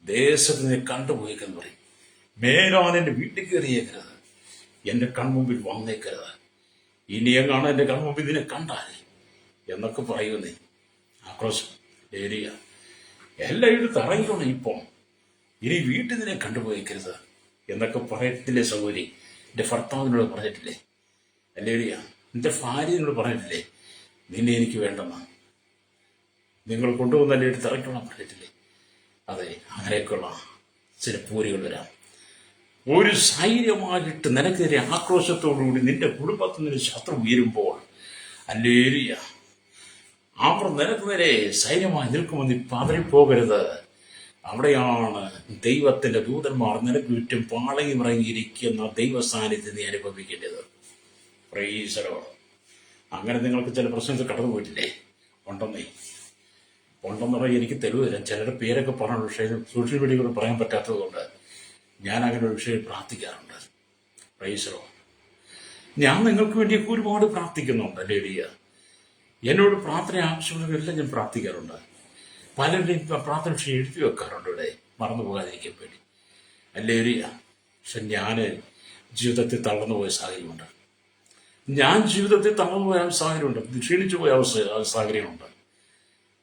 ദേശത്ത് നീ കണ്ടുപോയിക്കെന്ന് പറയും. മേലാൻ എൻ്റെ വീട്ടിൽ കയറിയേക്കരുത്, എൻ്റെ കൺമുമ്പിൽ വന്നേക്കരുത്. ഇനി എങ്ങാണ് എൻ്റെ കൺമുമ്പിൽ ഇതിനെ കണ്ടാൽ എന്നൊക്കെ പറയുന്നേ. ആക്രോശം, ഏരിയ എല്ലാം എടുത്ത് ഇറങ്ങിക്കൊണ്ട് ഇപ്പം ഇനി വീട്ടിൽ നിന്നെ കണ്ടുപോയേക്കരുത് എന്നൊക്കെ പറയത്തില്ലേ സഹോദരി? എൻ്റെ ഭർത്താവിനോട് പറഞ്ഞിട്ടില്ലേ? അല്ലേരിയ എൻ്റെ ഭാര്യനോട് പറഞ്ഞിട്ടില്ലേ? നിന്നെ എനിക്ക് വേണ്ടെന്ന നിങ്ങൾ കൊണ്ടുപോകുന്നല്ലേ എടുത്ത് ഇറങ്ങിക്കൊള്ളാൻ പറഞ്ഞിട്ടില്ലേ? അതെ, അങ്ങനെയൊക്കെയുള്ള ചില പൂരികൾ വരാം. ഒരു സൈന്യമായിട്ട് നിനക്കെതിരെ ആക്രോശത്തോടുകൂടി നിന്റെ കുടുംബത്തിൽ നിന്ന് ശത്രു ഉയരുമ്പോൾ, അല്ലേരിയ അവർ നിനക്ക് നേരെ സൈന്യമായി നിൽക്കുമെന്ന് പതറിപ്പോകരുത്. അവിടെയാണ് ദൈവത്തിന്റെ ദൂതന്മാർ നിനക്ക് ചുറ്റും പാളയം ഇറങ്ങിയിരിക്കുന്ന ദൈവ സാന്നിധ്യം നീ അനുഭവിക്കേണ്ടത്. Price the Lord. അങ്ങനെ നിങ്ങൾക്ക് ചില പ്രശ്നങ്ങൾ കടന്നു പോയിട്ടില്ലേ? ഉണ്ടെന്ന് പറയാൻ എനിക്ക് തെളിവ് തരാം. ചിലരുടെ പേരൊക്കെ പറഞ്ഞ വിഷയം സോഷ്യൽ മീഡിയയിൽ പറയാൻ പറ്റാത്തതുകൊണ്ട് ഞാൻ അങ്ങനെ ഒരു വിഷയം പ്രാർത്ഥിക്കാറുണ്ട്. Price the Lord. ഞാൻ നിങ്ങൾക്ക് വേണ്ടിയൊക്കെ ഒരുപാട് പ്രാർത്ഥിക്കുന്നുണ്ട്. ലേഡിയ എന്നോട് പ്രാർത്ഥന ആവശ്യമുള്ളവരെല്ലാം ഞാൻ പ്രാർത്ഥിക്കാറുണ്ട്. പലരുടെയും പ്രാർത്ഥന വിഷയം എഴുതി വെക്കാറുണ്ട് ഇവിടെ, മറന്നു പോകാതിരിക്കാൻ വേണ്ടി. ലേഡിയ പക്ഷെ ഞാൻ ജീവിതത്തിൽ തളർന്നു പോയ സാഹചര്യമുണ്ട്. ക്ഷീണിച്ചു പോയ സാഹചര്യമുണ്ട്.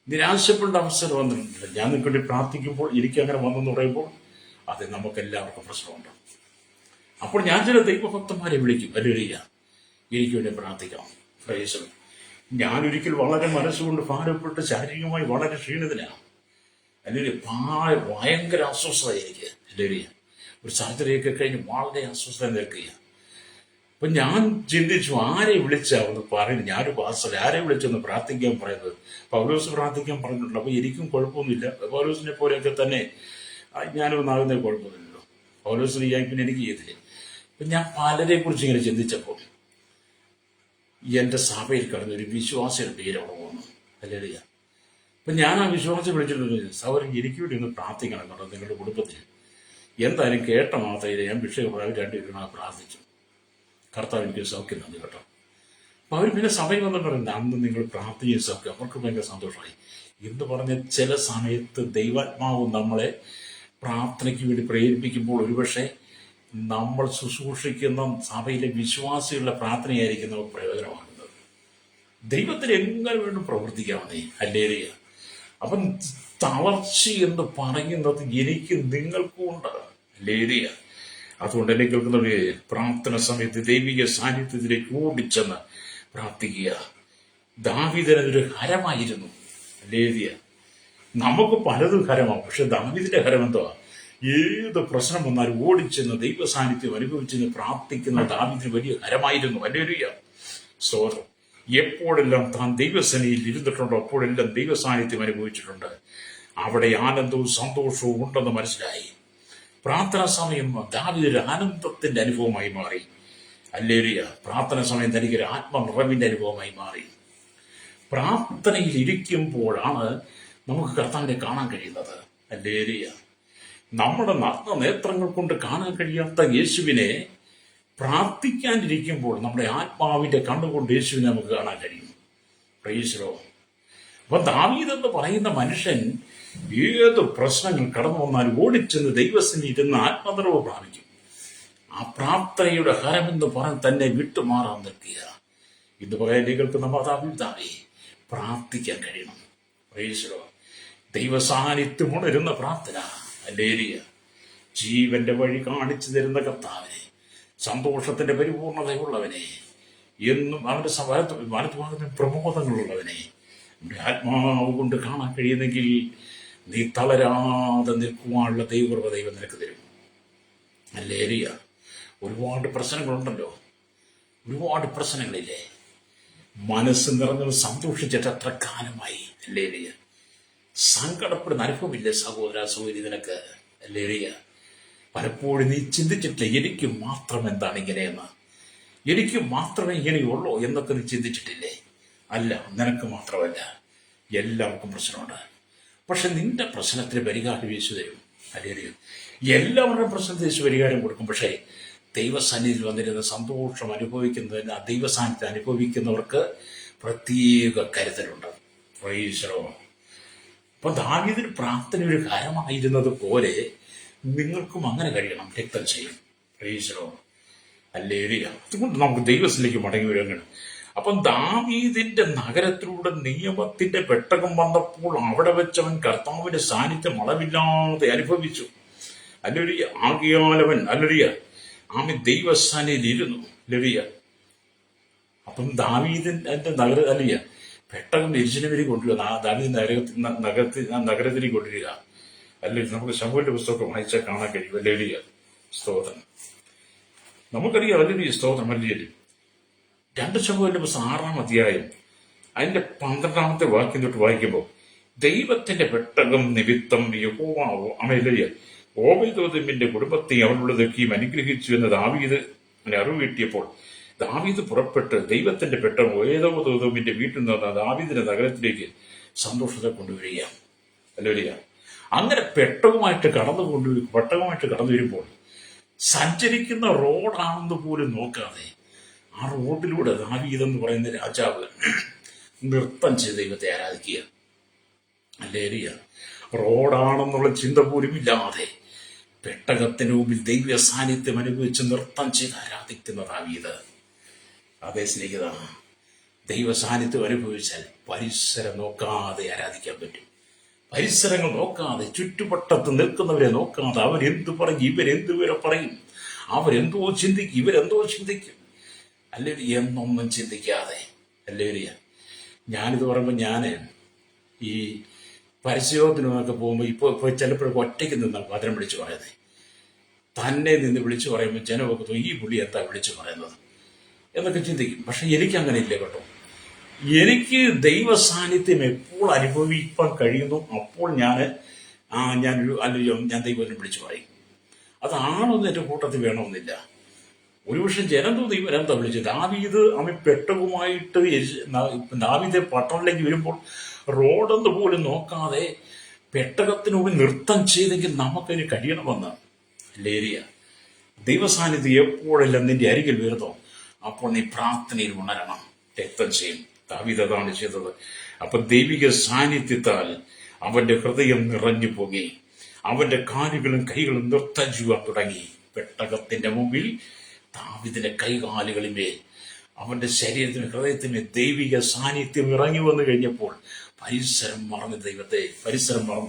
നിരാശപ്പെട്ട അവസരം വന്നിട്ടുണ്ട്. ഞാൻ നിങ്ങൾക്ക് വേണ്ടി പ്രാർത്ഥിക്കുമ്പോൾ എനിക്ക് അങ്ങനെ വന്നെന്ന് പറയുമ്പോൾ അത് നമുക്ക് എല്ലാവർക്കും പ്രശ്നമുണ്ട്. അപ്പോൾ ഞാൻ ചില ദൈവഭക്തന്മാരെ വിളിക്കും, അല്ലേരിയ എനിക്ക് വേണ്ടി പ്രാർത്ഥിക്കാം. പ്രൈസ്. ഞാനൊരിക്കൽ വളരെ മനസ്സുകൊണ്ട് ഭാരപ്പെട്ട് ശാരീരികമായി വളരെ ക്ഷീണിതനാണ്. അല്ലെങ്കിൽ ഭയങ്കര അസ്വസ്ഥത എനിക്ക്. അല്ലേരിയ ഒരു സർജറിയൊക്കെ കഴിഞ്ഞ് വളരെ അസ്വസ്ഥത നിൽക്കുക. അപ്പൊ ഞാൻ ചിന്തിച്ചു, ആരെ വിളിച്ചാന്ന് പറയുന്നത്? ഞാനൊരു പാസ്റ്റർ, ആരെ വിളിച്ചൊന്ന് പ്രാർത്ഥിക്കാൻ പറയുന്നത്? പൗലോസ് പ്രാർത്ഥിക്കാൻ പറഞ്ഞിട്ടുണ്ട്. അപ്പൊ എനിക്കും കുഴപ്പമൊന്നുമില്ല. പൗലോസിനെ പോലെയൊക്കെ തന്നെ ഞാനൊന്നാകുന്ന കുഴപ്പമൊന്നുമില്ലല്ലോ. പൗലോസിന് പിന്നെ എനിക്ക് ചെയ്തില്ലേ. അപ്പൊ ഞാൻ പലരെ കുറിച്ച് ഇങ്ങനെ ചിന്തിച്ചപ്പോൾ എന്റെ സഭയിൽ കിടന്നൊരു വിശ്വാസിയുടെ പേര് അവിടെ വന്നു. അല്ലേറിയ അപ്പൊ ഞാൻ ആ വിശ്വാസം വിളിച്ചിട്ടുണ്ട്, സൗരൻ എനിക്ക് വേണ്ടി ഒന്ന് പ്രാർത്ഥിക്കണം കേട്ടോ. നിങ്ങളുടെ കുടുംബത്തിൽ എന്തായാലും കേട്ട മാത്രമേ ഞാൻ വിഷയം രണ്ടുപേരും പ്രാർത്ഥിച്ചു. കർത്താവ് എനിക്ക് സൗഖ്യം തന്നു കേട്ടോ. അപ്പൊ അവർ പിന്നെ സമയം വന്നിട്ട് പറയുന്നത് അന്ന് നിങ്ങൾ പ്രാർത്ഥിച്ച സൗഖ്യം. അവർക്ക് ഭയങ്കര സന്തോഷമായി. എന്ന് പറഞ്ഞ ചില സമയത്ത് ദൈവാത്മാവ് നമ്മളെ പ്രാർത്ഥനയ്ക്ക് വേണ്ടി പ്രേരിപ്പിക്കുമ്പോൾ ഒരുപക്ഷെ നമ്മൾ ശുശ്രൂഷിക്കുന്ന സഭയിലെ വിശ്വാസികളുടെ പ്രാർത്ഥനയായിരിക്കും നമുക്ക് പ്രയോജനമാകുന്നത്. ദൈവത്തിന് എങ്ങനെ വേണ്ടും പ്രവർത്തിക്കാമെന്നേ. ഹല്ലേലൂയ. അപ്പം തളർച്ച എന്ന് പറയുന്നത് എനിക്ക് നിങ്ങൾക്കും ഉണ്ട്. ഹല്ലേലൂയ. അതുകൊണ്ട് എന്നെ കേൾക്കുന്നവര് പ്രാർത്ഥന സമയത്ത് ദൈവിക സാന്നിധ്യത്തിലേക്ക് ഓടിച്ചെന്ന് പ്രാർത്ഥിക്കുക. ദാവീദിനതൊരു ഹരമായിരുന്നു. ഹല്ലേലൂയ. നമുക്ക് പലതും ഹരമാവും, പക്ഷെ ദാവീദിന്റെ ഹരം എന്തുവാ? ഏത് പ്രശ്നം വന്നാലും ഓടിച്ചെന്ന് ദൈവ സാന്നിധ്യം അനുഭവിച്ചെന്ന് പ്രാർത്ഥിക്കുന്ന ദാവീദിന് വലിയ ഹരമായിരുന്നു. ഹല്ലേലൂയ. സ്തോത്രം. എപ്പോഴെല്ലാം താൻ ദൈവസേനയിൽ ഇരുന്നിട്ടുണ്ടോ അപ്പോഴെല്ലാം ദൈവ സാന്നിധ്യം അനുഭവിച്ചിട്ടുണ്ട്. അവിടെ ആനന്ദവും സന്തോഷവും ഉണ്ടെന്ന് മനസ്സിലായി. പ്രാർത്ഥനാ സമയം ദാവീദ് ആനന്ദത്തിന്റെ അനുഭവമായി മാറി. ഹല്ലേലൂയ. പ്രാർത്ഥന സമയം തനിക്കൊരു ആത്മനിറവിന്റെ അനുഭവമായി മാറി. പ്രാർത്ഥനയിൽ ഇരിക്കുമ്പോഴാണ് നമുക്ക് കർത്താവിനെ കാണാൻ കഴിയുന്നത്. ഹല്ലേലൂയ. നമ്മുടെ നഗ്ന നേത്രങ്ങൾ കൊണ്ട് കാണാൻ കഴിയാത്ത യേശുവിനെ പ്രാർത്ഥിക്കാനിരിക്കുമ്പോൾ നമ്മുടെ ആത്മാവിന്റെ കണ്ണുകൊണ്ട് യേശുവിനെ നമുക്ക് കാണാൻ കഴിയും. Price the Lord. അപ്പൊ ദാവീദ് എന്ന് പറയുന്ന മനുഷ്യൻ ഏത് പ്രശ്നങ്ങൾ കടന്നു വന്നാലും ഓടിച്ചെന്ന് ദൈവസന്നിധി ഇരുന്ന് ആത്മനിറവ് പ്രാപിക്കും. ആ പ്രാർത്ഥനയുടെ ഹരമെന്ന് പറഞ്ഞ് തന്നെ വിട്ടുമാറാൻ നിൽക്കുക. ഇന്ന് പകരങ്ങൾക്ക് നമ്മൾ ദാവീദാവേ പ്രാർത്ഥിക്കാൻ കഴിയണം. Price the Lord. ദൈവ സാന്നിധ്യം ഉണരുന്ന പ്രാർത്ഥന. ഹല്ലേലൂയ. ജീവന്റെ വഴി കാണിച്ചു തരുന്ന കർത്താവിനെ, സന്തോഷത്തിന്റെ പരിപൂർണതയുള്ളവനെ, എന്നും അവന്റെ വലതുഭാഗത്തിന് പ്രമോദങ്ങളുള്ളവനെ ആത്മാവ് കൊണ്ട് കാണാൻ കഴിയുന്നെങ്കിൽ നീ തളരാതെ നിൽക്കുവാനുള്ള ദൈവകൃപ ദൈവം നിനക്ക് തരും. ഹല്ലേലൂയ. ഒരുപാട് പ്രശ്നങ്ങളുണ്ടല്ലോ, ഒരുപാട് പ്രശ്നങ്ങളില്ലേ? മനസ്സ് നിറഞ്ഞത് സന്തോഷിച്ചിട്ട് എത്ര കാലമായി. ഹല്ലേലൂയ. സങ്കടപ്പെടുന്ന അനുഭവമില്ലേ സഹോദര സഹോദരി നിനക്ക്? ഹല്ലേലൂയ. പലപ്പോഴും നീ ചിന്തിച്ചിട്ടില്ല എനിക്ക് മാത്രം എന്താണ് ഇങ്ങനെയെന്ന്, എനിക്ക് മാത്രമേ ഇങ്ങനെയുള്ളൂ എന്നൊക്കെ നീ ചിന്തിച്ചിട്ടില്ലേ? അല്ല, നിനക്ക് മാത്രമല്ല, എല്ലാവർക്കും പ്രശ്നമുണ്ട്. പക്ഷെ നിന്റെ പ്രശ്നത്തിന് പരിഹാരം യേശു തരും. ഹല്ലേലൂയ. എല്ലാവരുടെയും പ്രശ്നത്തിന് യേശു പരിഹാരം കൊടുക്കും. പക്ഷേ ദൈവസന്നിധിയിൽ വന്നിരുന്ന സന്തോഷം അനുഭവിക്കുന്നതിന്, ദൈവസാന്നിധ്യം അനുഭവിക്കുന്നവർക്ക് പ്രത്യേക കരുതലുണ്ട്. Price the Lord. അപ്പൊ ദാവീദിന് പ്രാർത്ഥന ഒരു ഹരമായിരുന്നത് പോലെ നിങ്ങൾക്കും അങ്ങനെ കഴിയണം. രക്തം ചെയ്യും. Price the Lord. ഹല്ലേലൂയ. അതുകൊണ്ട് നമുക്ക് ദൈവത്തിലേക്ക് മടങ്ങി വരികയാണ്. അപ്പം ദാവീദിന്റെ നഗരത്തിലൂടെ നിയമത്തിന്റെ പെട്ടകം വന്നപ്പോൾ അവിടെ വെച്ചവൻ കർത്താവിന്റെ സാന്നിധ്യം അളവില്ലാതെ അനുഭവിച്ചു. ഹല്ലേലൂയ. ആകയാലവൻ ഹല്ലേലൂയ ആമി ദൈവസ്ഥാനയിൽ ഇരുന്നു. ഹല്ലേലൂയ. അപ്പം ദാവീദിന്റെ ഹല്ലേലൂയ പെട്ടകം യെരൂശലേമിലേക്ക് കൊണ്ടുവരിക. ദാവീദ് നഗരത്തിലേക്ക് കൊണ്ടുവരിക. അല്ലെങ്കിൽ നമുക്ക് ശമൂവേലിന്റെ പുസ്തകം വായിച്ചാൽ കാണാൻ കഴിയും. ഹല്ലേലൂയ. സ്തോത്രം. നമുക്കറിയാം. ഹല്ലേലൂയ. സ്തോത്രം. ഹല്ലേലൂയ. 2 ശമൂവേലിന്റെ പുസ്തകം 6-ാം അധ്യായം അതിന്റെ 12-ാമത്തെ വാക്യം തൊട്ട് വായിക്കുമ്പോൾ ദൈവത്തിന്റെ പെട്ടകം നിമിത്തം യഹോവ ഹല്ലേലൂയ ഓബേദെദോമിന്റെ കുടുംബത്തെ അവളുള്ളതൊക്കെയും അനുഗ്രഹിച്ചു എന്ന് ദാവീദ് അറിവ് കിട്ടിയപ്പോൾ ദാവീദ് പുറപ്പെട്ട് ദൈവത്തിന്റെ പെട്ടകം ഓബേദെദോമിന്റെ വീട്ടിൽ നിന്ന് ദാവീദിന്റെ നഗരത്തിലേക്ക് സന്തോഷത്തെ കൊണ്ടുവരിക. ഹല്ലേലൂയ. അങ്ങനെ പെട്ടകമായിട്ട് കടന്നു വരുമ്പോൾ സഞ്ചരിക്കുന്ന റോഡാണെന്ന് പോലും നോക്കാതെ ആ റോഡിലൂടെ ദാവീദ് എന്ന് പറയുന്ന രാജാവ് നൃത്തം ചെയ്ത് ദൈവത്തെ ആരാധിക്കുക. ഹല്ലേലൂയ. റോഡാണെന്നുള്ള ചിന്ത പോലും ഇല്ലാതെ പെട്ടകത്തിന് മുമ്പിൽ ദൈവ സാന്നിധ്യം അനുഭവിച്ച് നൃത്തം ചെയ്ത് ആരാധിക്കുന്ന ദാവീദ്. അതേ സ്നേഹിത, ദൈവ സാന്നിധ്യം അനുഭവിച്ചാൽ പരിസരം നോക്കാതെ ആരാധിക്കാൻ പറ്റും. പരിസരങ്ങൾ നോക്കാതെ, ചുറ്റുവട്ടത്ത് നിൽക്കുന്നവരെ നോക്കാതെ, അവരെന്തു പറയും, ഇവരെന്തുവരെ പറയും, അവരെന്തോ ചിന്തിക്കും, ഇവരെന്തോ ചിന്തിക്കും, അല്ലെങ്കിൽ എന്നൊന്നും ചിന്തിക്കാതെ. ഹല്ലേലൂയ. ഞാനിത് പറയുമ്പോൾ ഞാൻ ഈ പരസ്യത്തിനൊക്കെ പോകുമ്പോൾ ഇപ്പോൾ ചിലപ്പോഴൊക്കെ ഒറ്റയ്ക്ക് നിന്നാണ് വചനം വിളിച്ചു പറയുന്നത്. തന്നെ നിന്ന് വിളിച്ചു പറയുമ്പോൾ ജനമൊക്കെ തോന്നി ഈ പുള്ളി എന്താ വിളിച്ചു പറയുന്നത് എന്നൊക്കെ ചിന്തിക്കും. പക്ഷെ എനിക്കങ്ങനെ ഇല്ല കേട്ടോ. എനിക്ക് ദൈവ സാന്നിധ്യം എപ്പോൾ അനുഭവിക്കാൻ കഴിയുന്നു അപ്പോൾ ഞാൻ ദൈവത്തിനെ വിളിച്ചു പറയും. അതാണൊന്നും എൻ്റെ കൂട്ടത്തിൽ വേണമെന്നില്ല. ഒരുപക്ഷെ ജനം തോന്നി ഇവരെന്താ വിളിച്ചത്. ദാവീദ് അവൻ പെട്ടകുമായിട്ട് ദാവീദ് പട്ടണത്തിലേക്ക് വരുമ്പോൾ റോഡൊന്ന് പോലും നോക്കാതെ പെട്ടകത്തിന് മുമ്പിൽ നൃത്തം ചെയ്തെങ്കിൽ നമുക്കതിന് കഴിയണമെന്ന്. ലേരിയ ദൈവസാന്നിധ്യം എപ്പോഴെല്ലാം നിന്റെ അരികിൽ വരുന്നോ അപ്പോൾ നീ പ്രാർത്ഥനയിൽ ഉണരണം. രക്തം ചെയ്യും. ദാവീദ് അതാണ് ചെയ്തത്. അപ്പൊ ദൈവിക സാന്നിധ്യത്താൽ അവന്റെ ഹൃദയം നിറഞ്ഞു പോകി. അവന്റെ കാലുകളും കൈകളും നൃത്തം ചെയ്യുവാൻ തുടങ്ങി. പെട്ടകത്തിന്റെ മുമ്പിൽ ദാവീദിന്റെ കൈകാലുകളിന്മേൽ അവന്റെ ശരീരത്തിന് ഹൃദയത്തിന് ദൈവിക സാന്നിധ്യം ഇറങ്ങി വന്നു കഴിഞ്ഞപ്പോൾ പരിസരം മറന്ന്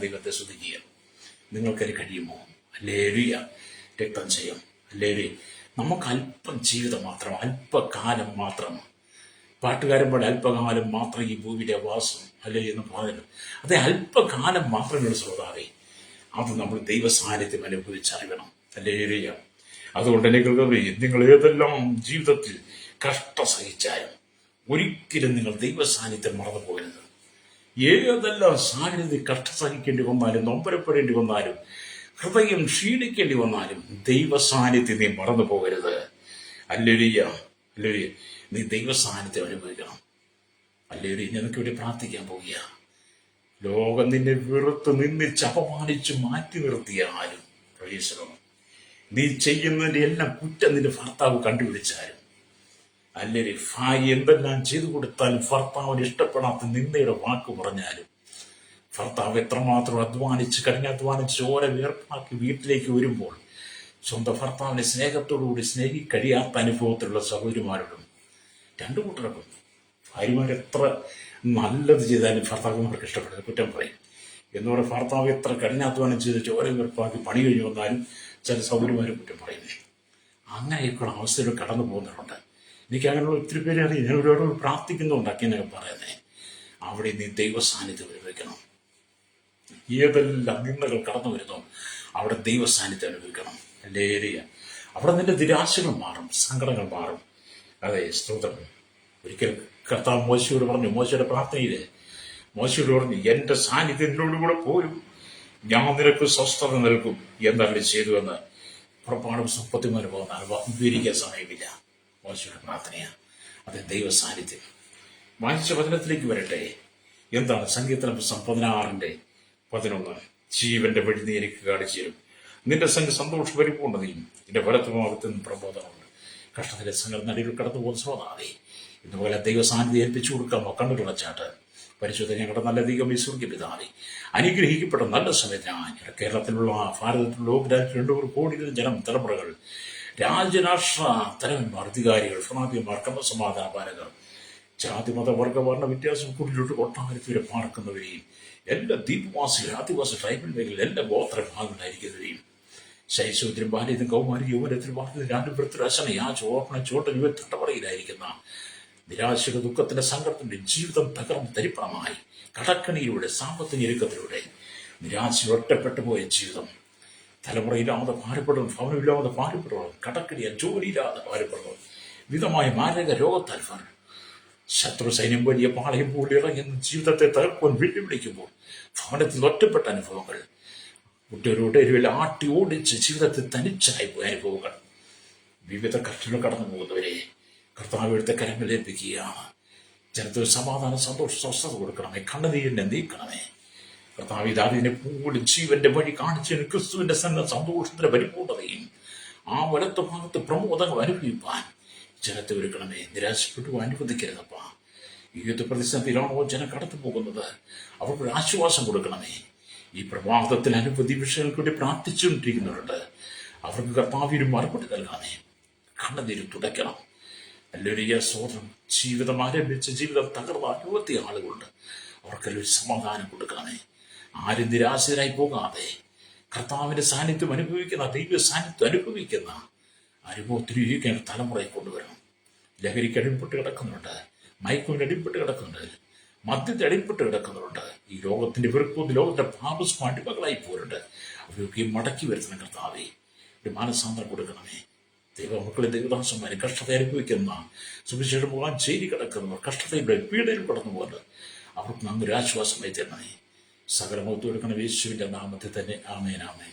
ദൈവത്തെ സ്തുതിക്കുക. നിങ്ങൾക്കത് കഴിയുമോ? ഹല്ലേലൂയ. രക്തം ചെയ്യും. ഹല്ലേലൂയ. നമുക്ക് അല്പം ജീവിതം മാത്രം, അല്പകാലം മാത്രം. പാട്ടുകാരൻ പോലെ അല്പകാലം മാത്രം ഈ ഭൂമിയിലെ വാസം അല്ലേ എന്ന് പറഞ്ഞു. അതേ അല്പകാലം മാത്രമേ ശ്രോതാവേ, അത് നമ്മൾ ദൈവ സാന്നിധ്യം അനുഭവിച്ചറിയണം. ഹല്ലേലൂയ. അതുകൊണ്ട് നിങ്ങൾ ഏതെല്ലാം ജീവിതത്തിൽ കഷ്ട സഹിച്ചാലും ഒരിക്കലും നിങ്ങൾ ദൈവ സാന്നിധ്യം മറന്നു പോകരുത്. ഏതെല്ലാം സാന്നിധ്യം കഷ്ട സഹിക്കേണ്ടി വന്നാലും, നൊമ്പരപ്പെടേണ്ടി വന്നാലും, ഹൃദയം ക്ഷീണിക്കേണ്ടി വന്നാലും ദൈവ സാന്നിധ്യം നീ മറന്നു പോകരുത്. ഹല്ലേലൂയ. ഹല്ലേലൂയ. നീ ദൈവ സാന്നിധ്യം അനുഭവിക്കണം. ഹല്ലേലൂയ. നിനക്ക് വേണ്ടി പ്രാർത്ഥിക്കാൻ പോകുക. ലോകം നിന്നെ വെറുത്ത് നിന്നിച്ച് അപമാനിച്ച് മാറ്റി നിർത്തിയാലും പ്രവേശനം നീ ചെയ്യുന്നതിന്റെ എല്ലാം കുറ്റം നിന്റെ ഭർത്താവ് കണ്ടുപിടിച്ചാലും, അല്ലെങ്കിൽ ഭാര്യ എന്തെല്ലാം ചെയ്തു കൊടുത്താലും, ഭർത്താവിന് ഇഷ്ടപ്പെടാത്ത നിന്ദയുടെ വാക്ക് പറഞ്ഞാലും, ഭർത്താവ് എത്രമാത്രം കഠിനാധ്വാനിച്ച് ഓരോ വേർപ്പാക്കി വീട്ടിലേക്ക് വരുമ്പോൾ സ്വന്തം ഭർത്താവിനെ സ്നേഹത്തോടുകൂടി കഴിയാത്ത അനുഭവത്തിലുള്ള സഹോദരിമാരോടും രണ്ടു കൂട്ടർക്കും ഭാര്യമാരെത്ര നല്ലത് ചെയ്താലും ഭർത്താക്കന്മാർക്ക് ഇഷ്ടപ്പെടുന്നത് കുറ്റം പറയും. എന്നോട് ഭർത്താവ് എത്ര കഠിനാധ്വാനം ചെയ്ത് ചോര വെറുപ്പാക്കി പണി കഴിഞ്ഞു വന്നാലും ചില സൗകര്യമാരും കുറ്റം പറയുന്നു. അങ്ങനെയൊക്കെയുള്ള അവസ്ഥയിൽ കടന്നു പോകുന്നവരുണ്ട്. എനിക്ക് അങ്ങനെയുള്ള ഒത്തിരി പേരെ അറിയാം. ഞാൻ ഒരുപാട് പ്രാർത്ഥിക്കുന്നുണ്ട് എന്നൊക്കെ പറയുന്നത്. അവിടെ നീ ദൈവ സാന്നിധ്യം അനുഭവിക്കണം. ഏതെല്ലാം നിന്ദകൾ കടന്നു വരുന്നു അവിടെ ദൈവ സാന്നിധ്യം അനുഭവിക്കണം. ഹല്ലേലൂയ. അവിടെ നിന്റെ നിരാശകൾ മാറും, സങ്കടങ്ങൾ മാറും. അതെ, സ്തോത്രം. ഒരിക്കൽ കർത്താവ് മോശയോട് പറഞ്ഞു, മോശയുടെ പ്രാർത്ഥനയില് മോശയോട് പറഞ്ഞു, എന്റെ സാന്നിധ്യത്തിനോടുകൂടെ പോരും ഞാൻ നിനക്ക് സ്വസ്ഥത നൽകും എന്നറിഞ്ഞ് ചെയ്തു എന്ന്. പുറപ്പാടും 33 വിവരിക്കാൻ സമയമില്ല. മോശയുടെ പ്രാർത്ഥനയാണ്. അത് ദൈവ സാന്നിധ്യം. വായിച്ച വചനത്തിലേക്ക് വരട്ടെ. എന്താണ് സങ്കീർത്തനം 16:11? ജീവന്റെ വഴി നീ എനിക്ക് കാണിച്ചു തരും. നിന്റെ സന്തോഷം പരിപൂർണ്ണതയും നിന്റെ വലത്തുഭാഗത്തുനിന്ന് പ്രബോധനമുണ്ട്. കഷ്ടത്തിലെ സംഘം നടിയിൽ കടന്നു പോകുന്ന ശ്രോതാവേ, ഇതുപോലെ ദൈവ സാന്നിധ്യം ഏൽപ്പിച്ചു കൊടുക്കാമോ? കണ്ണുകളച്ചാട്ട് പരിശുദ്ധ ഞങ്ങളുടെ നല്ല ദൈവമേ, സ്വർഗ്ഗ പിതാവേ, അനുഗ്രഹിക്കപ്പെട്ട നല്ല സമയത്ത് കേരളത്തിലുള്ള ഭാരതത്തിലുള്ള ലോകരാജ്യത്തിൽ 200 കോടി ജനം, തലമുറകൾ, രാജ്യരാഷ്ട്ര തലവന്മാർ, അധികാരികൾ, ഭരണാധിപന്മാർ, ക്രമസമാധാനപാലകർ, ജാതി മത വർഗ വർണ്ണ വ്യത്യാസം കൂടിയിട്ട് ഒട്ടാരത്തിലെ പാർക്കുന്നവരെയും എല്ലാ ദ്വീപവാസികൾ, ആദിവാസി ട്രൈബൽ മേഖലയിൽ എല്ലാ ഗോത്ര വിഭാഗങ്ങളായിരിക്കുന്നവരെയും ശൈശവത്തിലും ബാല്യത്തിലും കൗമാരി യൗവനത്തിലും വാർത്തയിലും രാണ്ടുപുരത്തിലും അശനയാ ചോർണ ചോട്ട യുവത്തട്ടവറയിലായിരിക്കുന്ന നിരാശയുടെ ദുഃഖത്തിന്റെ സങ്കടത്തിന്റെ ജീവിതം തകർന്ന് തരിപ്പണമായി കടക്കണിയിലൂടെ സാമ്പത്തിക ഞെരുക്കത്തിലൂടെ നിരാശയിൽ ഒറ്റപ്പെട്ടു പോയ ജീവിതം, തലമുറയില്ലാതെ ഭാരപ്പെടുന്നു, ഭവനമില്ലാതെ ഭാരപ്പെടുന്നു, കടക്കണിയ ജോലിയില്ലാതെ ഭാരപ്പെടുന്നു, വിധമായ മാരക രോഗത്താൽ ശത്രു സൈന്യം വലിയ പാളയം പോലെ ഇറങ്ങി ജീവിതത്തെ തകർക്കുവാൻ വെല്ലുവിളിക്കുമ്പോൾ ഭവനത്തിൽ ഒറ്റപ്പെട്ട അനുഭവങ്ങൾ, കുട്ടികളുടെ ആട്ടി ഓടിച്ച് ജീവിതത്തിൽ തനിച്ചായി പോയ അനുഭവങ്ങൾ, വിവിധ കഷ്ടങ്ങൾ കടന്നു പോകുന്നവരെ കർത്താവ് എടുത്ത കരങ്ങളിലേൽപ്പിക്കുകയാണ്. ജനത്തിൽ സമാധാനം, സന്തോഷം, സ്വസ്ഥത കൊടുക്കണമേ. കണ്ണുനീരിനെ നീക്കണമേ കർത്താവ്. ഇതാവിനെ പോലും ജീവന്റെ വഴി കാണിച്ച് ക്രിസ്തുവിന്റെ സന്തോഷത്തിന്റെ പരിപൂർണതയും ആ വലത്തു ഭാഗത്ത് പ്രമോദങ്ങൾ അനുഭവിപ്പാൻ ജനത്തെ ഒരുക്കണമേ. നിരാശപ്പെട്ടു അനുവദിക്കരുതപ്പ. ഏത് പ്രതിസന്ധിയിലാണോ ജനം കടന്നു പോകുന്നത് അവർക്ക് ആശ്വാസം കൊടുക്കണമേ. ഈ പ്രഭാതത്തിൽ അനുഭൂതി വിഷയങ്ങൾക്ക് വേണ്ടി പ്രാർത്ഥിച്ചുകൊണ്ടിരിക്കുന്നുണ്ട്. അവർക്ക് കർത്താവിന് മറുപടി നൽകണമേ. കണ്ണുനീര് തുടയ്ക്കണം. നല്ലൊരു സ്വതന്ത്രം ജീവിതം ആരംഭിച്ച് ജീവിതം തകർന്ന അനവധി ആളുകളുണ്ട്. അവർക്കെല്ലാം സമാധാനം കൊടുക്കണമേ. ആരും നിരാശരായി പോകാതെ കർത്താവിന്റെ സാന്നിധ്യം അനുഭവിക്കുന്ന, ദൈവ സാന്നിധ്യം അനുഭവിക്കുന്ന അനുഭവത്തിലേക്ക് തലമുറയെ കൊണ്ടുവരണം. ലഹരിക്ക് അടിപ്പെട്ട് കിടക്കുന്നുണ്ട്, മയക്കുവിന് അടിപ്പെട്ട് കിടക്കുന്നുണ്ട്, മദ്യത്തെ അടിപ്പെട്ട് കിടക്കുന്നുണ്ട്. ഈ ലോകത്തിന്റെ വെറുപ്പും ലോകത്തിന്റെ പാപസ്വം അടിമകളായി പോരുണ്ട്. അവരൊക്കെ മടക്കി വരുത്തണം കർത്താവേ. ഒരു മാനസാന്തരം കൊടുക്കണമേ. ദൈവമക്കളെ, ദൈവദാസന്മാരെ, കഷ്ടത അനുഭവിക്കുന്ന സുവിശേഷം പോകാൻ ചേരി കിടക്കുന്നവർ, കഷ്ടതയുടെ പീഡയിൽ കടന്നു പോകുന്നത് അവർക്ക് നന്നൊരു ആശ്വാസമായി തരണമേ. സകലമൊത്തു കൊടുക്കണം യേശുവിന്റെ നാമത്തിൽ തന്നെ. ആമേൻ, ആമേൻ.